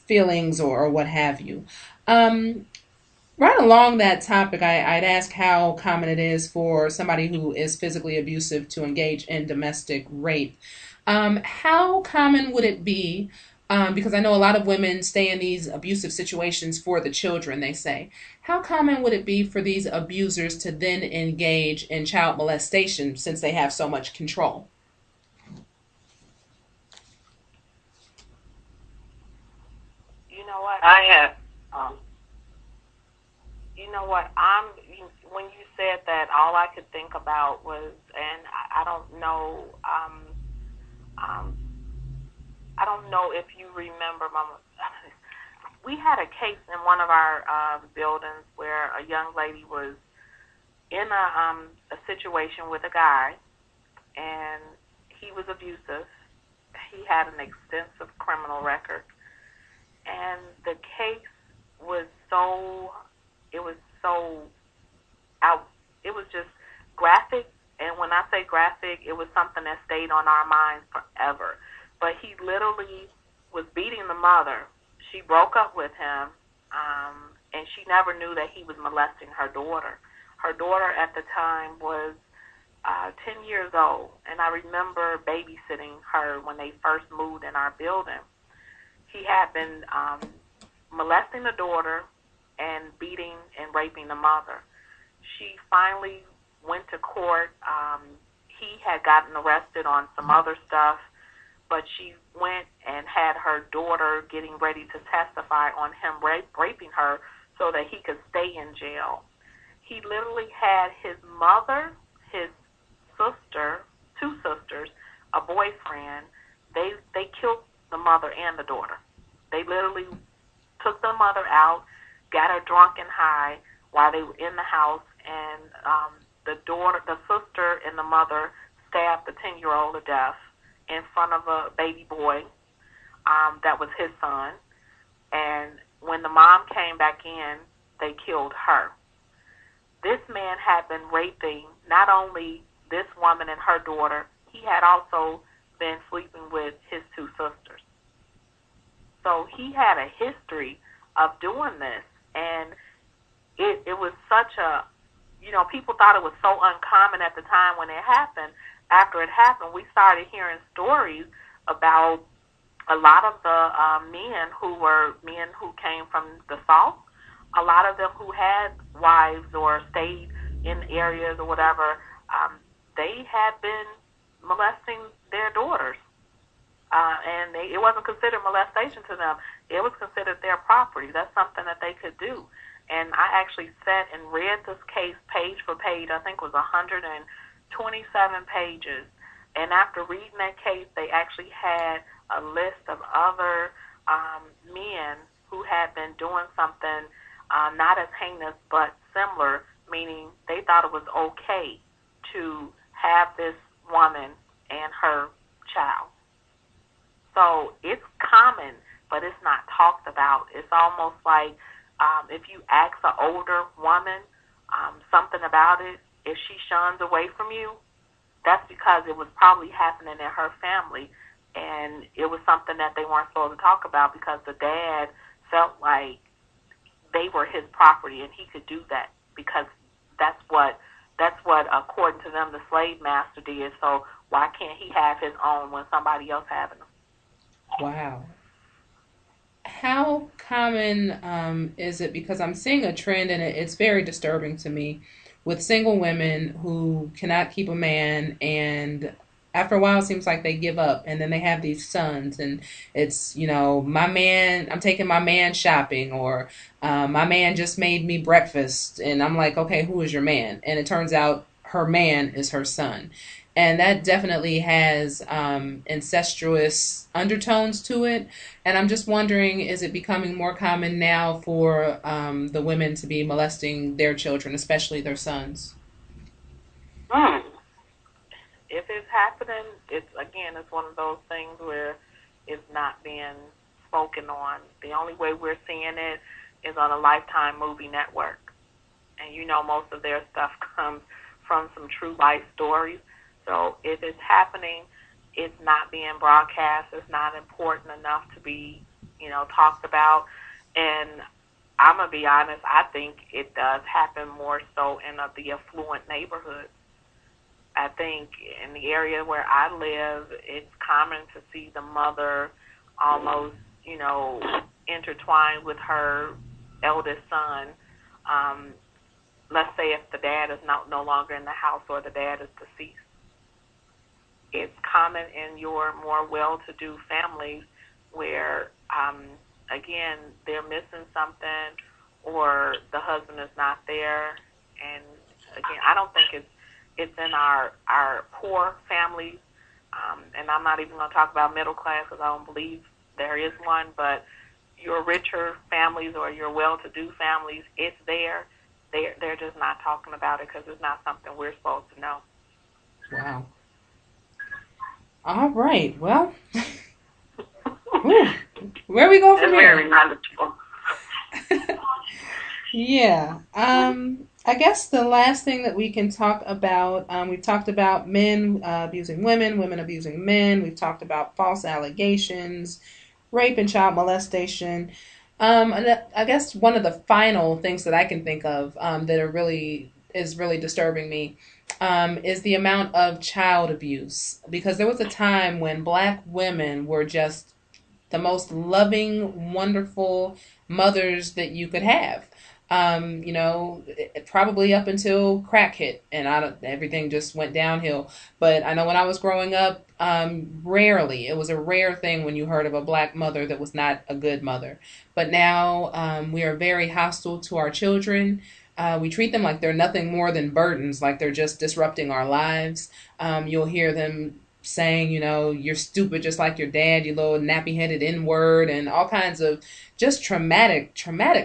feelings or what have you. Right along that topic, I'd ask how common it is for somebody who is physically abusive to engage in domestic rape. How common would it be, because I know a lot of women stay in these abusive situations for the children, they say. How common would it be for these abusers to then engage in child molestation since they have so much control? You know what? When you said that, all I could think about was, and I don't know, I don't know if you remember, Mama. We had a case in one of our buildings where a young lady was in a situation with a guy, and he was abusive. He had an extensive criminal record, and the case was it was just graphic, and when I say graphic, it was something that stayed on our minds forever. But he literally was beating the mother. She broke up with him, and she never knew that he was molesting her daughter. Her daughter at the time was 10 years old, and I remember babysitting her when they first moved in our building. He had been molesting the daughter and beating and raping the mother. She finally went to court. He had gotten arrested on some other stuff, but she went and had her daughter getting ready to testify on him raping her so that he could stay in jail. He literally had his mother, his sister, two sisters, a boyfriend. They killed the mother and the daughter. They literally took the mother out, got her drunk and high while they were in the house, and the sister and the mother stabbed the 10-year-old to death in front of a baby boy that was his son. And when the mom came back in, they killed her. This man had been raping not only this woman and her daughter, he had also been sleeping with his two sisters. So he had a history of doing this, and it was such a, people thought it was so uncommon at the time when it happened. After it happened, we started hearing stories about a lot of the men who came from the South, a lot of them who had wives or stayed in areas or whatever, they had been molesting their daughters. And it wasn't considered molestation to them. It was considered their property. That's something that they could do. And I actually sat and read this case page for page. I think it was 127 pages. And after reading that case, they actually had a list of other men who had been doing something not as heinous but similar, meaning they thought it was okay to have this woman and her child. So it's common, but it's not talked about. It's almost like if you ask an older woman something about it, if she shuns away from you, that's because it was probably happening in her family, and it was something that they weren't supposed to talk about because the dad felt like they were his property and he could do that because that's what according to them the slave master did. So why can't he have his own when somebody else having them? Wow. How common is it? Because I'm seeing a trend, and it's very disturbing to me, with single women who cannot keep a man, and after a while it seems like they give up, and then they have these sons, and it's, my man, I'm taking my man shopping, or my man just made me breakfast, and I'm like, okay, who is your man? And it turns out her man is her son. And that definitely has incestuous undertones to it. And I'm just wondering, is it becoming more common now for the women to be molesting their children, especially their sons? If it's happening, it's one of those things where it's not being spoken on. The only way we're seeing it is on a Lifetime movie network. And most of their stuff comes from some true life stories. So if it's happening, it's not being broadcast. It's not important enough to be, talked about. And I'm going to be honest, I think it does happen more so in the affluent neighborhoods. I think in the area where I live, it's common to see the mother almost, intertwined with her eldest son. Let's say if the dad is no longer in the house or the dad is deceased. It's common in your more well-to-do families where, again, they're missing something or the husband is not there. And, again, I don't think it's in our poor families, and I'm not even going to talk about middle class because I don't believe there is one, but your richer families or your well-to-do families, it's there. They're just not talking about it because it's not something we're supposed to know. Wow. All right. Well, where we go from here? Very knowledgeable. Yeah. I guess the last thing that we can talk about, we've talked about men abusing women, women abusing men. We've talked about false allegations, rape and child molestation. And I guess one of the final things that I can think of that is really disturbing me is the amount of child abuse. Because there was a time when Black women were just the most loving, wonderful mothers that you could have. Probably up until crack hit and everything just went downhill. But I know when I was growing up, rarely, it was a rare thing when you heard of a black mother that was not a good mother. But now we are very hostile to our children. We treat them like they're nothing more than burdens, like they're just disrupting our lives. You'll hear them saying, you're stupid just like your dad, you little nappy-headed N-word, and all kinds of just traumatic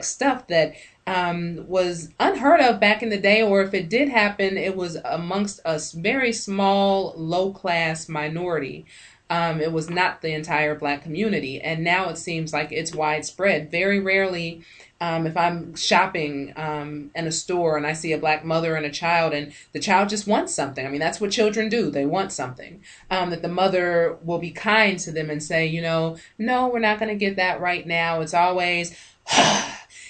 stuff that was unheard of back in the day, or if it did happen, it was amongst a very small, low-class minority. It was not the entire black community, and now it seems like it's widespread. Very rarely, if I'm shopping in a store and I see a black mother and a child, and the child just wants something. I mean, that's what children do. They want something. That the mother will be kind to them and say, no, we're not going to get that right now. It's always,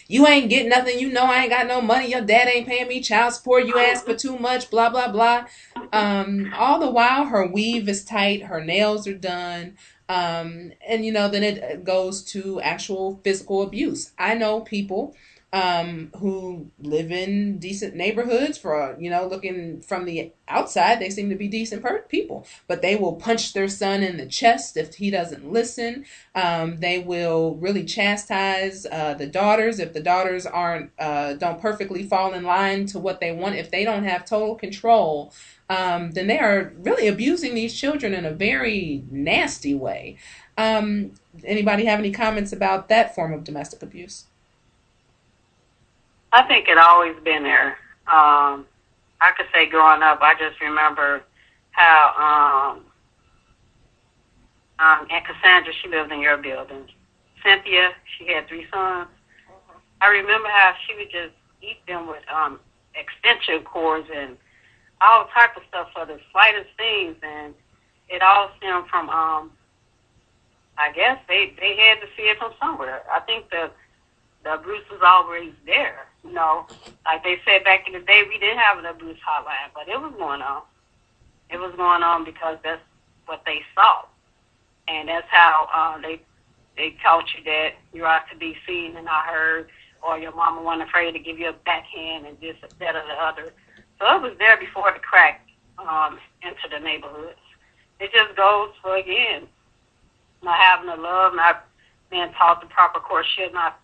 you ain't getting nothing. I ain't got no money. Your dad ain't paying me child support. You ask for too much, blah, blah, blah. All the while, her weave is tight. Her nails are done. Then it goes to actual physical abuse. I know people who live in decent neighborhoods looking from the outside, they seem to be decent people, but they will punch their son in the chest if he doesn't listen. They will really chastise the daughters if the daughters don't perfectly fall in line to what they want. If they don't have total control, then they are really abusing these children in a very nasty way. Anybody have any comments about that form of domestic abuse? I think it always been there. I could say growing up, I just remember how Aunt Cassandra, she lived in your building. Cynthia, she had 3 sons. I remember how she would just eat them with extension cords and all type of stuff for the slightest things, and it all stemmed from I guess they had to see it from somewhere. I think the abuse was always there. Like they said back in the day, we didn't have an abuse hotline, but it was going on. It was going on because that's what they saw, and that's how they taught you that you ought to be seen and not heard, or your mama wasn't afraid to give you a backhand and this, that, or the other. So it was there before the crack into the neighborhoods. It just goes for, again, not having the love, not being taught the proper courtship, not,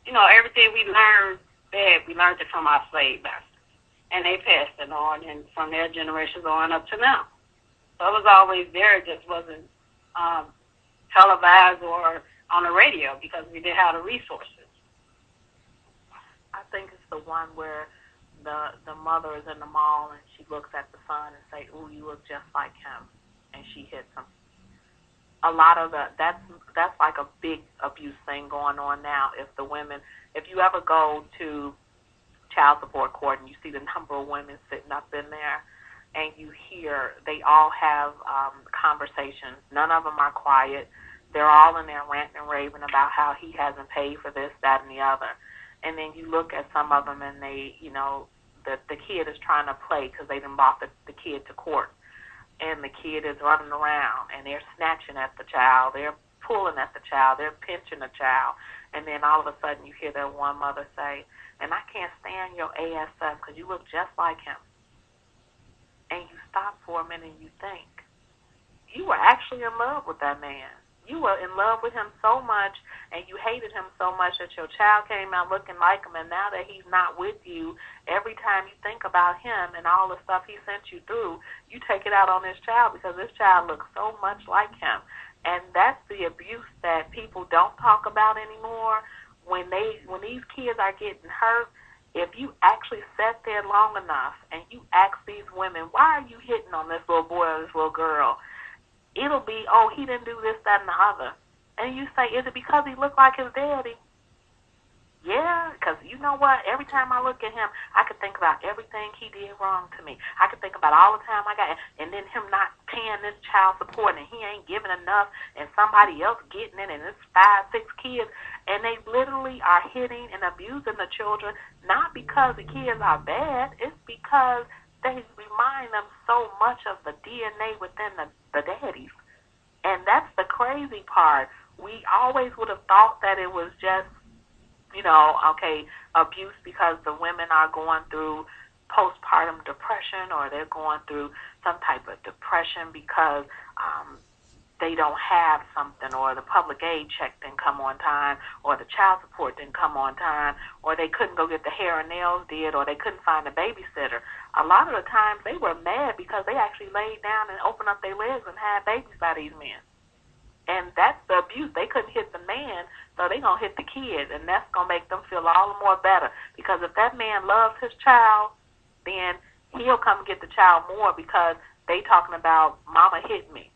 everything we learned bad, we learned it from our slave masters. And they passed it on, and from their generations on up to now. So it was always there, it just wasn't televised or on the radio because we didn't have the resources. I think it's the one where the mother is in the mall and she looks at the son and say, "Ooh, you look just like him," and she hits him. A lot of that's like a big abuse thing going on now. If you ever go to child support court and you see the number of women sitting up in there, and you hear they all have conversations. None of them are quiet. They're all in there ranting and raving about how he hasn't paid for this, that, and the other. And then you look at some of them and they, the kid is trying to play because they done brought the kid to court. And the kid is running around and they're snatching at the child. They're pulling at the child. They're pinching the child. And then all of a sudden you hear that one mother say, "And I can't stand your ASF because you look just like him." And you stop for a minute and you think, you were actually in love with that man. You were in love with him so much and you hated him so much that your child came out looking like him, and now that he's not with you, every time you think about him and all the stuff he sent you through, you take it out on this child because this child looks so much like him. And that's the abuse that people don't talk about anymore. When these kids are getting hurt, if you actually sat there long enough and you ask these women, "Why are you hitting on this little boy or this little girl?" It'll be, "Oh, he didn't do this, that, and the other." And you say, "Is it because he looked like his daddy?" Yeah, because you know what? Every time I look at him, I could think about everything he did wrong to me. I could think about all the time I got, and then him not paying this child support, and he ain't giving enough, and somebody else getting it, and it's 5, 6 kids. And they literally are hitting and abusing the children, not because the kids are bad. It's because they remind them so much of the DNA within the daddies. And that's the crazy part. We always would have thought that it was just okay, abuse because the women are going through postpartum depression, or they're going through some type of depression because they don't have something, or the public aid check didn't come on time, or the child support didn't come on time, or they couldn't go get the hair and nails did, or they couldn't find a babysitter. A lot of the times they were mad because they actually laid down and opened up their legs and had babies by these men. And that's the abuse. They couldn't hit the man, so they're going to hit the kids, and that's going to make them feel all the more better. Because if that man loves his child, then he'll come get the child more, because they talking about mama hit me.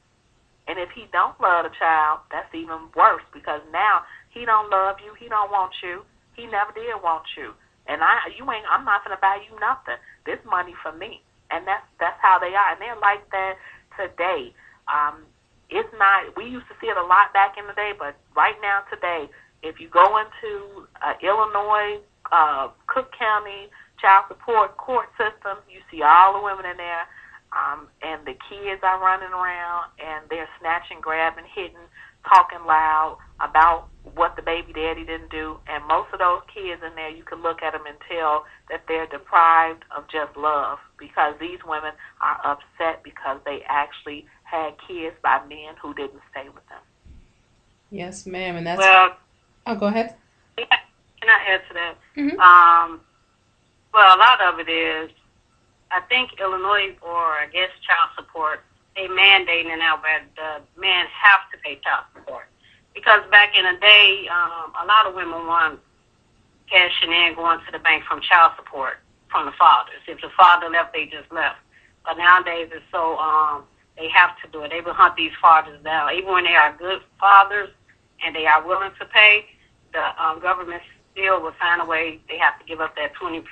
And if he don't love the child, that's even worse, because now he don't love you, he don't want you, he never did want you. And I'm not gonna buy you nothing. This money for me. And that's how they are. And they're like that today. It's not, we used to see it a lot back in the day, but right now today, if you go into Illinois, Cook County child support court system, you see all the women in there. And the kids are running around, and they're snatching, grabbing, hitting, talking loud about what the baby daddy didn't do. And most of those kids in there, you can look at them and tell that they're deprived of just love, because these women are upset because they actually had kids by men who didn't stay with them. Yes, ma'am. And that's... Well... Oh, go ahead. Can I add to that? Mm-hmm. Well, a lot of it is, I think Illinois, or I guess child support, they mandating it now where the men have to pay child support. Because back in the day, a lot of women want cashing in, going to the bank from child support from the fathers. If the father left, they just left. But nowadays it's so, they have to do it. They will hunt these fathers down. Even when they are good fathers and they are willing to pay, the government still will find a way. They have to give up that 20%.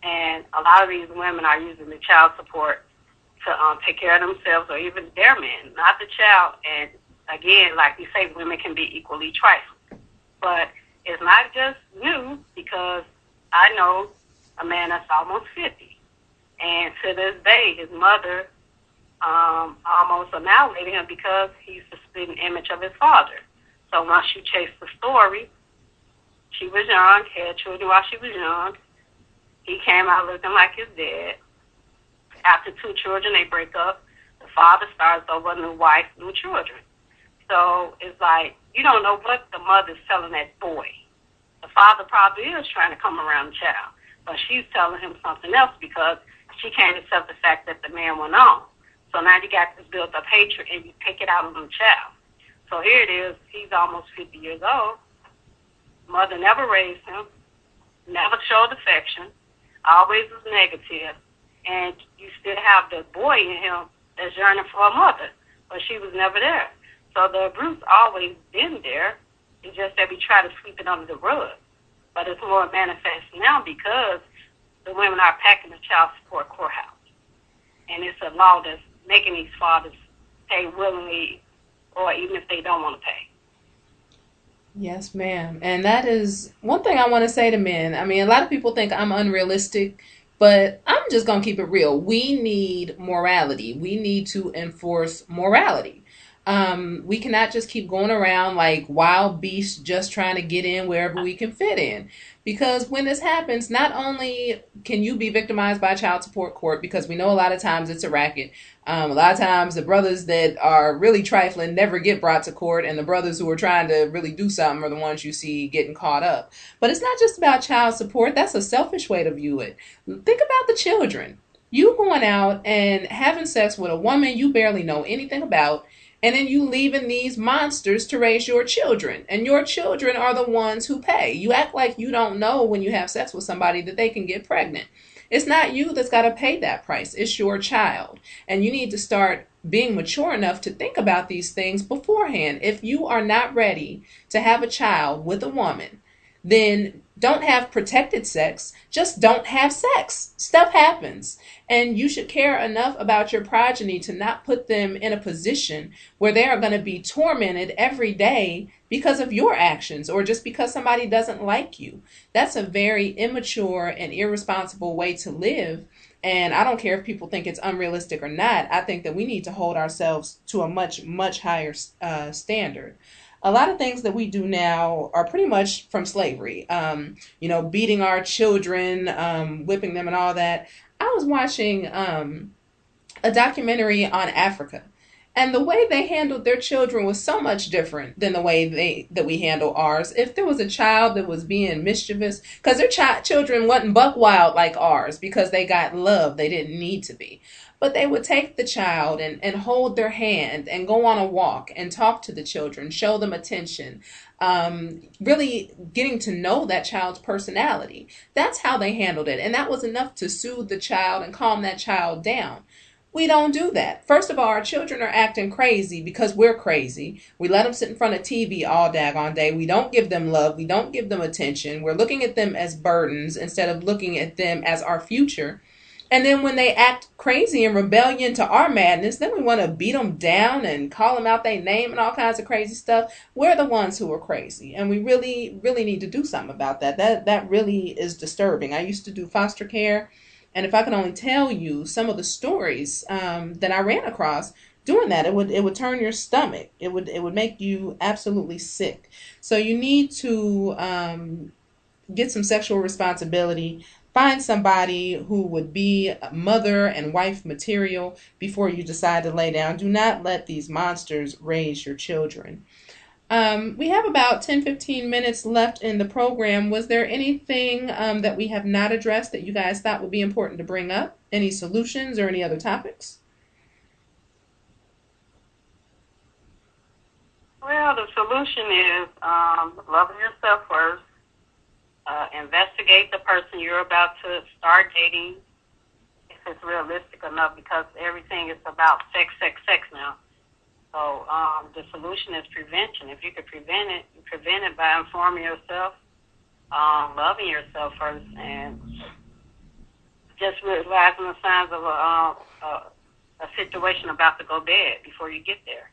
And a lot of these women are using the child support to take care of themselves, or even their men, not the child. And again, like we say, women can be equally trifling. But it's not just new, because I know a man that's almost 50. And to this day, his mother almost annihilated him because he's the spitting image of his father. So once you chase the story, she was young, had children while she was young. He came out looking like his dad. After 2 children, they break up. The father starts over, new wife, new children. So it's like, you don't know what the mother's telling that boy. The father probably is trying to come around the child, but she's telling him something else because she can't accept the fact that the man went on. So now you got this built-up hatred, and you take it out on the child. So here it is. He's almost 50 years old. Mother never raised him, never showed affection, always was negative, and you still have the boy in him that's yearning for a mother, but she was never there. So the abuse always been there. It's just that we try to sweep it under the rug. But it's more manifest now because the women are packing the child support courthouse. And it's a law that's making these fathers pay willingly, or even if they don't want to pay. Yes, ma'am. And that is one thing I want to say to men. I mean, a lot of people think I'm unrealistic, but I'm just going to keep it real. We need morality. We need to enforce morality. We cannot just keep going around like wild beasts just trying to get in wherever we can fit in. Because when this happens, not only can you be victimized by child support court, because we know a lot of times it's a racket. A lot of times the brothers that are really trifling never get brought to court, and the brothers who are trying to really do something are the ones you see getting caught up. But it's not just about child support. That's a selfish way to view it. Think about the children. You going out and having sex with a woman you barely know anything about, and then you leaving these monsters to raise your children. And your children are the ones who pay. You act like you don't know when you have sex with somebody that they can get pregnant. It's not you that's got to pay that price. It's your child. And you need to start being mature enough to think about these things beforehand. If you are not ready to have a child with a woman, then don't have protected sex. Just don't have sex. Stuff happens. And you should care enough about your progeny to not put them in a position where they are going to be tormented every day because of your actions or just because somebody doesn't like you. That's a very immature and irresponsible way to live. And I don't care if people think it's unrealistic or not. I think that we need to hold ourselves to a much, much higher standard. A lot of things that we do now are pretty much from slavery. Beating our children, whipping them and all that. I was watching a documentary on Africa. And the way they handled their children was so much different than the way that we handle ours. If there was a child that was being mischievous, because their children wasn't buck wild like ours, because they got love, they didn't need to be. But they would take the child and hold their hand and go on a walk and talk to the children, show them attention, really getting to know that child's personality. That's how they handled it. And that was enough to soothe the child and calm that child down. We don't do that. First of all, our children are acting crazy because we're crazy. We let them sit in front of TV all daggone day. We don't give them love. We don't give them attention. We're looking at them as burdens instead of looking at them as our future. And then when they act crazy in rebellion to our madness, then we want to beat them down and call them out their name and all kinds of crazy stuff. We're the ones who are crazy. And we really, really need to do something about that. That really is disturbing. I used to do foster care. And if I could only tell you some of the stories that I ran across doing that, it would turn your stomach. It would make you absolutely sick. So you need to get some sexual responsibility. Find somebody who would be mother and wife material before you decide to lay down. Do not let these monsters raise your children. We have about 10-15 minutes left in the program. Was there anything that we have not addressed that you guys thought would be important to bring up? Any solutions or any other topics? Well, the solution is love yourself first. Investigate the person you're about to start dating, if it's realistic enough, because everything is about sex now. So the solution is prevention. If you could prevent it, you prevent it by informing yourself, loving yourself first, and just realizing the signs of a situation about to go bad before you get there.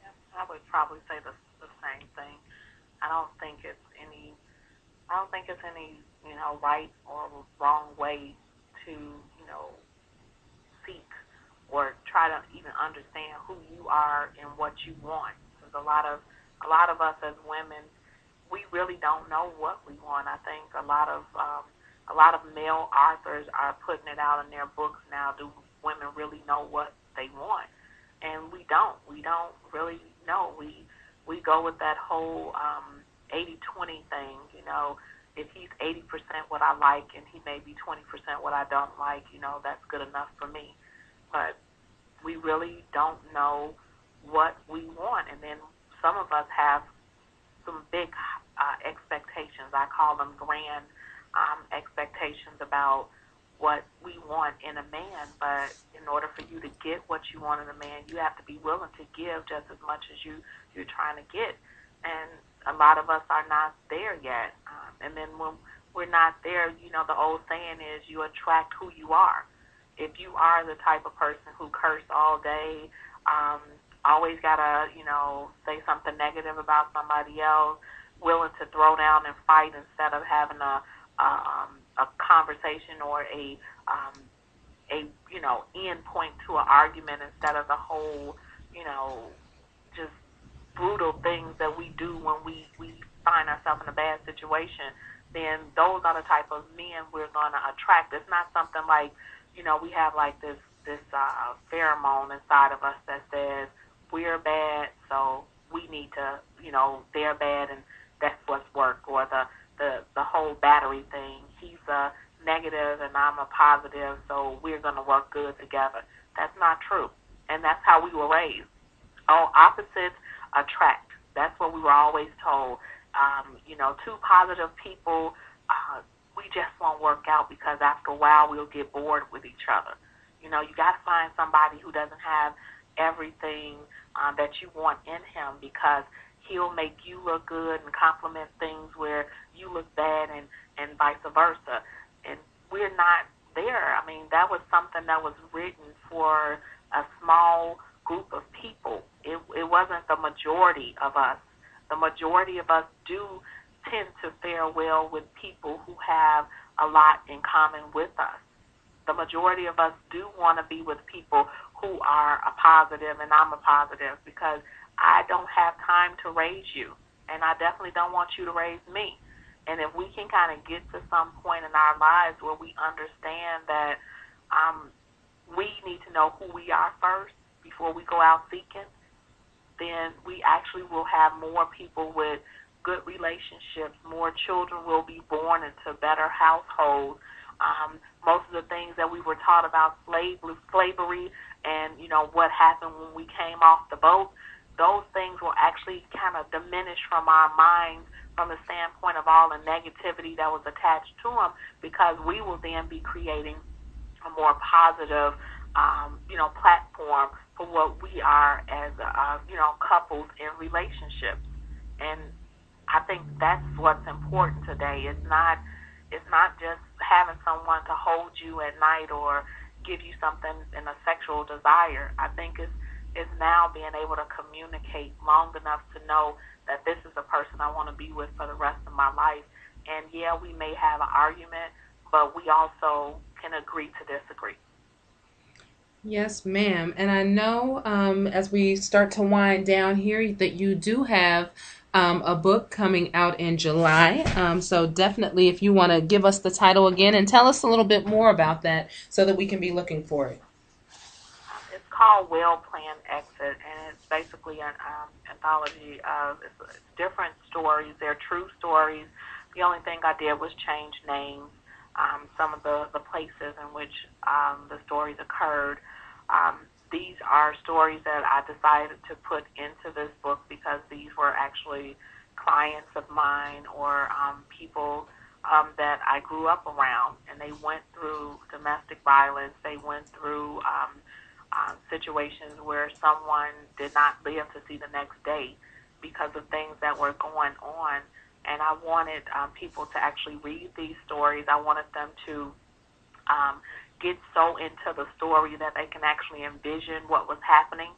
Yeah, I would probably say the same thing. I don't think it's any right or wrong way to seek or try to even understand who you are and what you want. Because a lot of us as women, we really don't know what we want. I think a lot of male authors are putting it out in their books now. Do women really know what they want? And we don't. We don't really know. We go with that whole 80-20 thing. If he's 80% what I like and he may be 20% what I don't like, that's good enough for me. But we really don't know what we want. And then some of us have some big expectations. I call them grand expectations about what we want in a man. But in order for you to get what you want in a man, you have to be willing to give just as much as you're trying to get. And a lot of us are not there yet. And then when we're not there, the old saying is you attract who you are. If you are the type of person who curse all day, always gotta, say something negative about somebody else, willing to throw down and fight instead of having a conversation or a end point to an argument instead of the whole, just brutal things that we do when we find ourselves in a bad situation, then those are the type of men we're going to attract. It's not something like, we have like this pheromone inside of us that says we're bad, so we need to, they're bad and that's what's work, or the whole battery thing. He's a negative and I'm a positive, so we're going to work good together. That's not true. And that's how we were raised. All opposites attract. That's what we were always told. Two positive people, we just won't work out because after a while we'll get bored with each other. You got to find somebody who doesn't have everything that you want in him, because he'll make you look good and compliment things where you look bad, and vice versa. And we're not there. I mean, that was something that was written for a small group of people. It wasn't the majority of us. The majority of us do tend to fare well with people who have a lot in common with us. The majority of us do want to be with people who are a positive, and I'm a positive, because I don't have time to raise you, and I definitely don't want you to raise me. And if we can kind of get to some point in our lives where we understand that we need to know who we are first before we go out seeking, then we actually will have more people with good relationships. More children will be born into better households. Most of the things that we were taught about slavery and, what happened when we came off the boat, those things will actually kind of diminish from our minds from the standpoint of all the negativity that was attached to them, because we will then be creating a more positive, platform for what we are as, couples in relationships. And I think that's what's important today. It's not just having someone to hold you at night or give you something in a sexual desire. I think it's now being able to communicate long enough to know that this is the person I want to be with for the rest of my life. And yeah, we may have an argument, but we also can agree to disagree. Yes, ma'am. And I know as we start to wind down here that you do have a book coming out in July. So definitely, if you want to give us the title again and tell us a little bit more about that so that we can be looking for it. It's called Well-Planned Exit, and it's basically an anthology of it's different stories. They're true stories. The only thing I did was change names, some of the places in which the stories occurred. These are stories that I decided to put into this book because these were actually clients of mine or people that I grew up around, and they went through domestic violence. They went through situations where someone did not live to see the next day because of things that were going on. And I wanted people to actually read these stories. I wanted them to get so into the story that they can actually envision what was happening.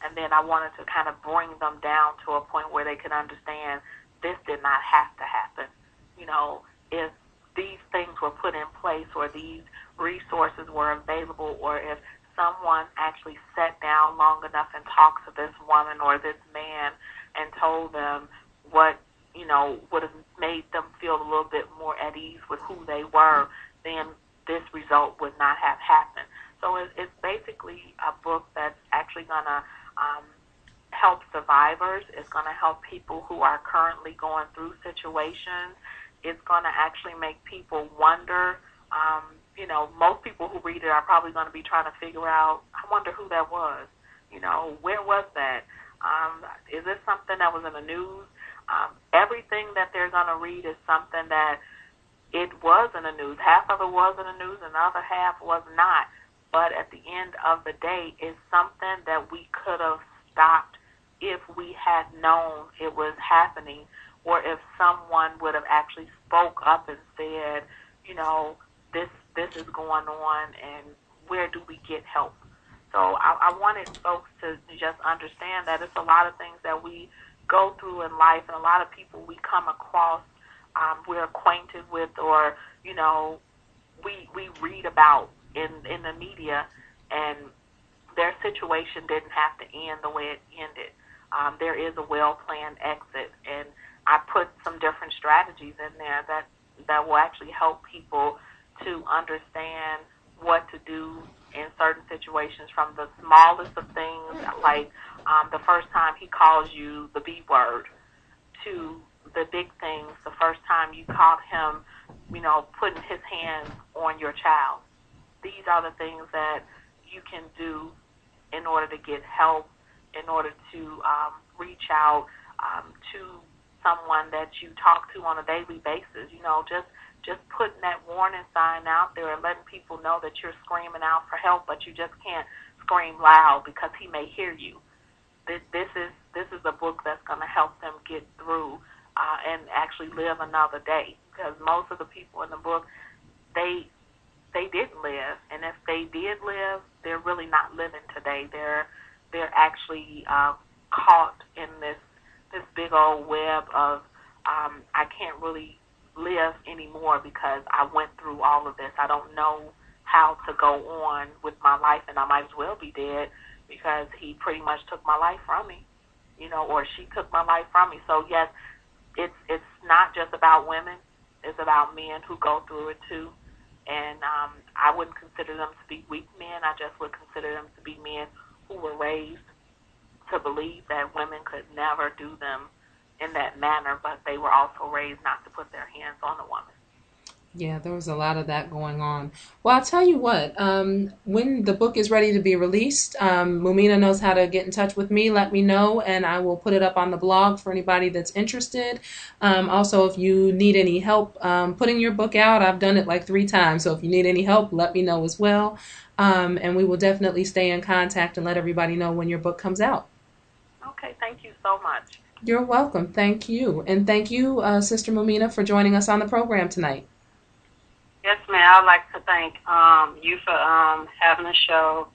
And then I wanted to kind of bring them down to a point where they could understand this did not have to happen. If these things were put in place or these resources were available, or if someone actually sat down long enough and talked to this woman or this man and told them what, would have made them feel a little bit more at ease with who they were, then this result would not have happened. So it's basically a book that's actually going to help survivors. It's going to help people who are currently going through situations. It's going to actually make people wonder. Most people who read it are probably going to be trying to figure out, I wonder who that was. Where was that? Is this something that was in the news? Everything that they're going to read is something that it was in the news. Half of it was in the news and the other half was not. But at the end of the day, it's something that we could have stopped if we had known it was happening, or if someone would have actually spoke up and said, this is going on, and where do we get help? So I wanted folks to just understand that it's a lot of things that we go through in life, and a lot of people we come across, we're acquainted with, or we read about in the media, and their situation didn't have to end the way it ended. There is a well-planned exit, and I put some different strategies in there that will actually help people to understand what to do in certain situations, from the smallest of things, like the first time he calls you the B word, to the big things, the first time you caught him, putting his hands on your child. These are the things that you can do in order to get help, in order to reach out to someone that you talk to on a daily basis. Just putting that warning sign out there and letting people know that you're screaming out for help, but you just can't scream loud because he may hear you. This is a book that's going to help them get through and actually live another day, because most of the people in the book, they didn't live, and if they did live, they're really not living today. They're actually caught in this big old web of I can't really live anymore because I went through all of this. I don't know how to go on with my life, and I might as well be dead because he pretty much took my life from me. or she took my life from me. So yes, it's not just about women. It's about men who go through it too. And I wouldn't consider them to be weak men. I just would consider them to be men who were raised to believe that women could never do them in that manner, but they were also raised not to put their hands on a woman. Yeah, there was a lot of that going on. Well, I'll tell you what, when the book is ready to be released, Mumina knows how to get in touch with me. Let me know, and I will put it up on the blog for anybody that's interested. Also, if you need any help putting your book out, I've done it like 3 times. So if you need any help, let me know as well. And we will definitely stay in contact and let everybody know when your book comes out. Okay, thank you so much. You're welcome. Thank you. And thank you, Sister Mumina, for joining us on the program tonight. Yes, ma'am. I'd like to thank you for having a show.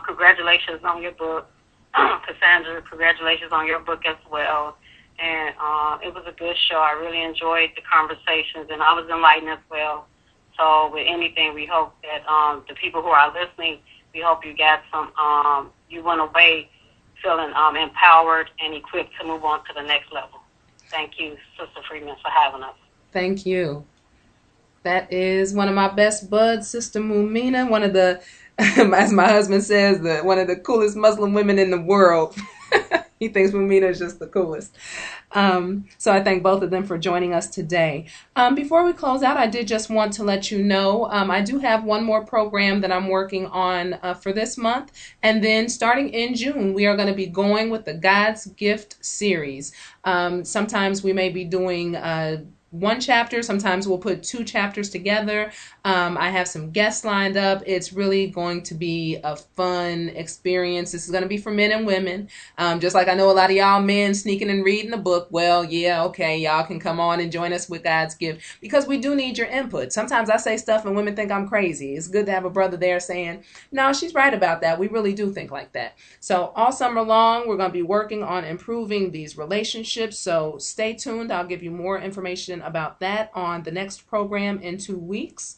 Congratulations on your book. Cassandra, congratulations on your book as well. And it was a good show. I really enjoyed the conversations, and I was enlightened as well. So with anything, we hope that the people who are listening, we hope you got some, you went away feeling empowered and equipped to move on to the next level. Thank you, Sister Freeman, for having us. Thank you. That is one of my best buds, Sister Mumina, one of the, as my husband says, one of the coolest Muslim women in the world. He thinks Mumina is just the coolest. So I thank both of them for joining us today. Before we close out, I did just want to let you know, I do have one more program that I'm working on for this month. And then starting in June, we are going to be going with the God's Gift series. Sometimes we may be doing 1 chapter. Sometimes we'll put 2 chapters together. I have some guests lined up. It's really going to be a fun experience. This is going to be for men and women. Just like I know a lot of y'all men sneaking and reading the book. Well, yeah, okay, y'all can come on and join us with God's Gift, because we do need your input. Sometimes I say stuff and women think I'm crazy. It's good to have a brother there saying, no, she's right about that. We really do think like that. So all summer long, we're going to be working on improving these relationships. So stay tuned. I'll give you more information about that on the next program in 2 weeks.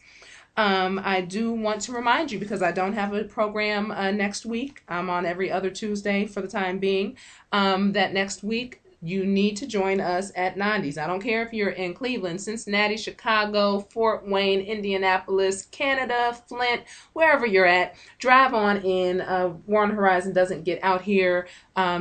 I do want to remind you, because I don't have a program next week. I'm on every other Tuesday for the time being, that next week you need to join us at 90s. I don't care if you're in Cleveland, Cincinnati, Chicago, Fort Wayne, Indianapolis, Canada, Flint, wherever you're at. Drive on in. War on the Horizon doesn't get out here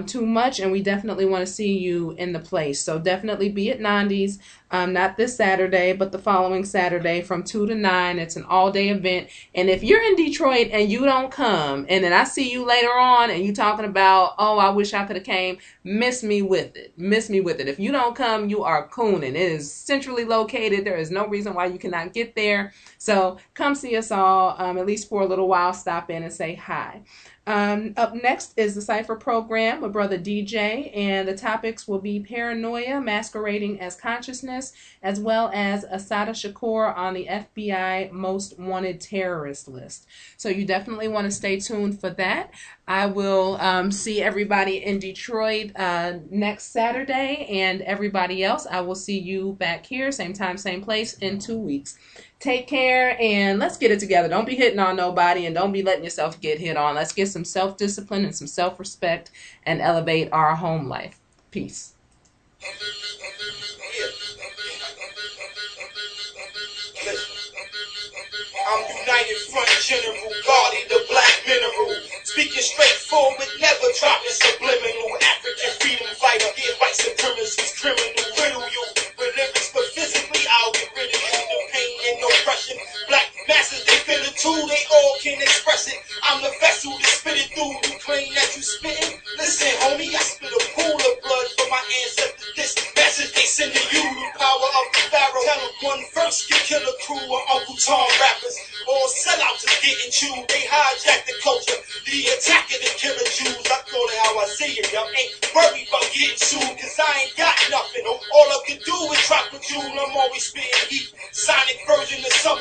too much, and we definitely want to see you in the place. So definitely be at 90s. Not this Saturday, but the following Saturday from 2 to 9. It's an all-day event. And if you're in Detroit and you don't come, and then I see you later on and you talking about, oh, I wish I could have came, miss me with it. Miss me with it. If you don't come, you are cooning. It is centrally located. There is no reason why you cannot get there. So come see us all, at least for a little while. Stop in and say hi. Up next is the Cypher program with Brother DJ, and the topics will be paranoia masquerading as consciousness, as well as Assata Shakur on the FBI most wanted terrorist list. So you definitely want to stay tuned for that. I will see everybody in Detroit next Saturday, and everybody else, I will see you back here, same time, same place, in 2 weeks. Take care, and let's get it together. Don't be hitting on nobody, and don't be letting yourself get hit on. Let's get some self-discipline and some self-respect and elevate our home life. Peace. I'm United Front General, guarding the black mineral. Speaking straightforward, never dropping subliminal. African freedom fighter, get white supremacists, criminal, riddle you with lyrics, but physically I'll get rid of you. The pain and oppression, black masses, they feel it too, they all can express it. I'm the vessel to spit it through. You claim that you spitting? Listen, homie, I spit a pool of blood for my ancestors. This message they send to you, the power of the pharaoh. Tell them one verse, you kill a crew of Uncle Tom rappers. All sellouts is getting chewed. They hijack the culture. The attack of the killer Jews. I call it how I see it. Y'all ain't worried about getting sued, cause I ain't got nothing. All I can do is drop a jewel. I'm always spitting heat. Sonic version of summer.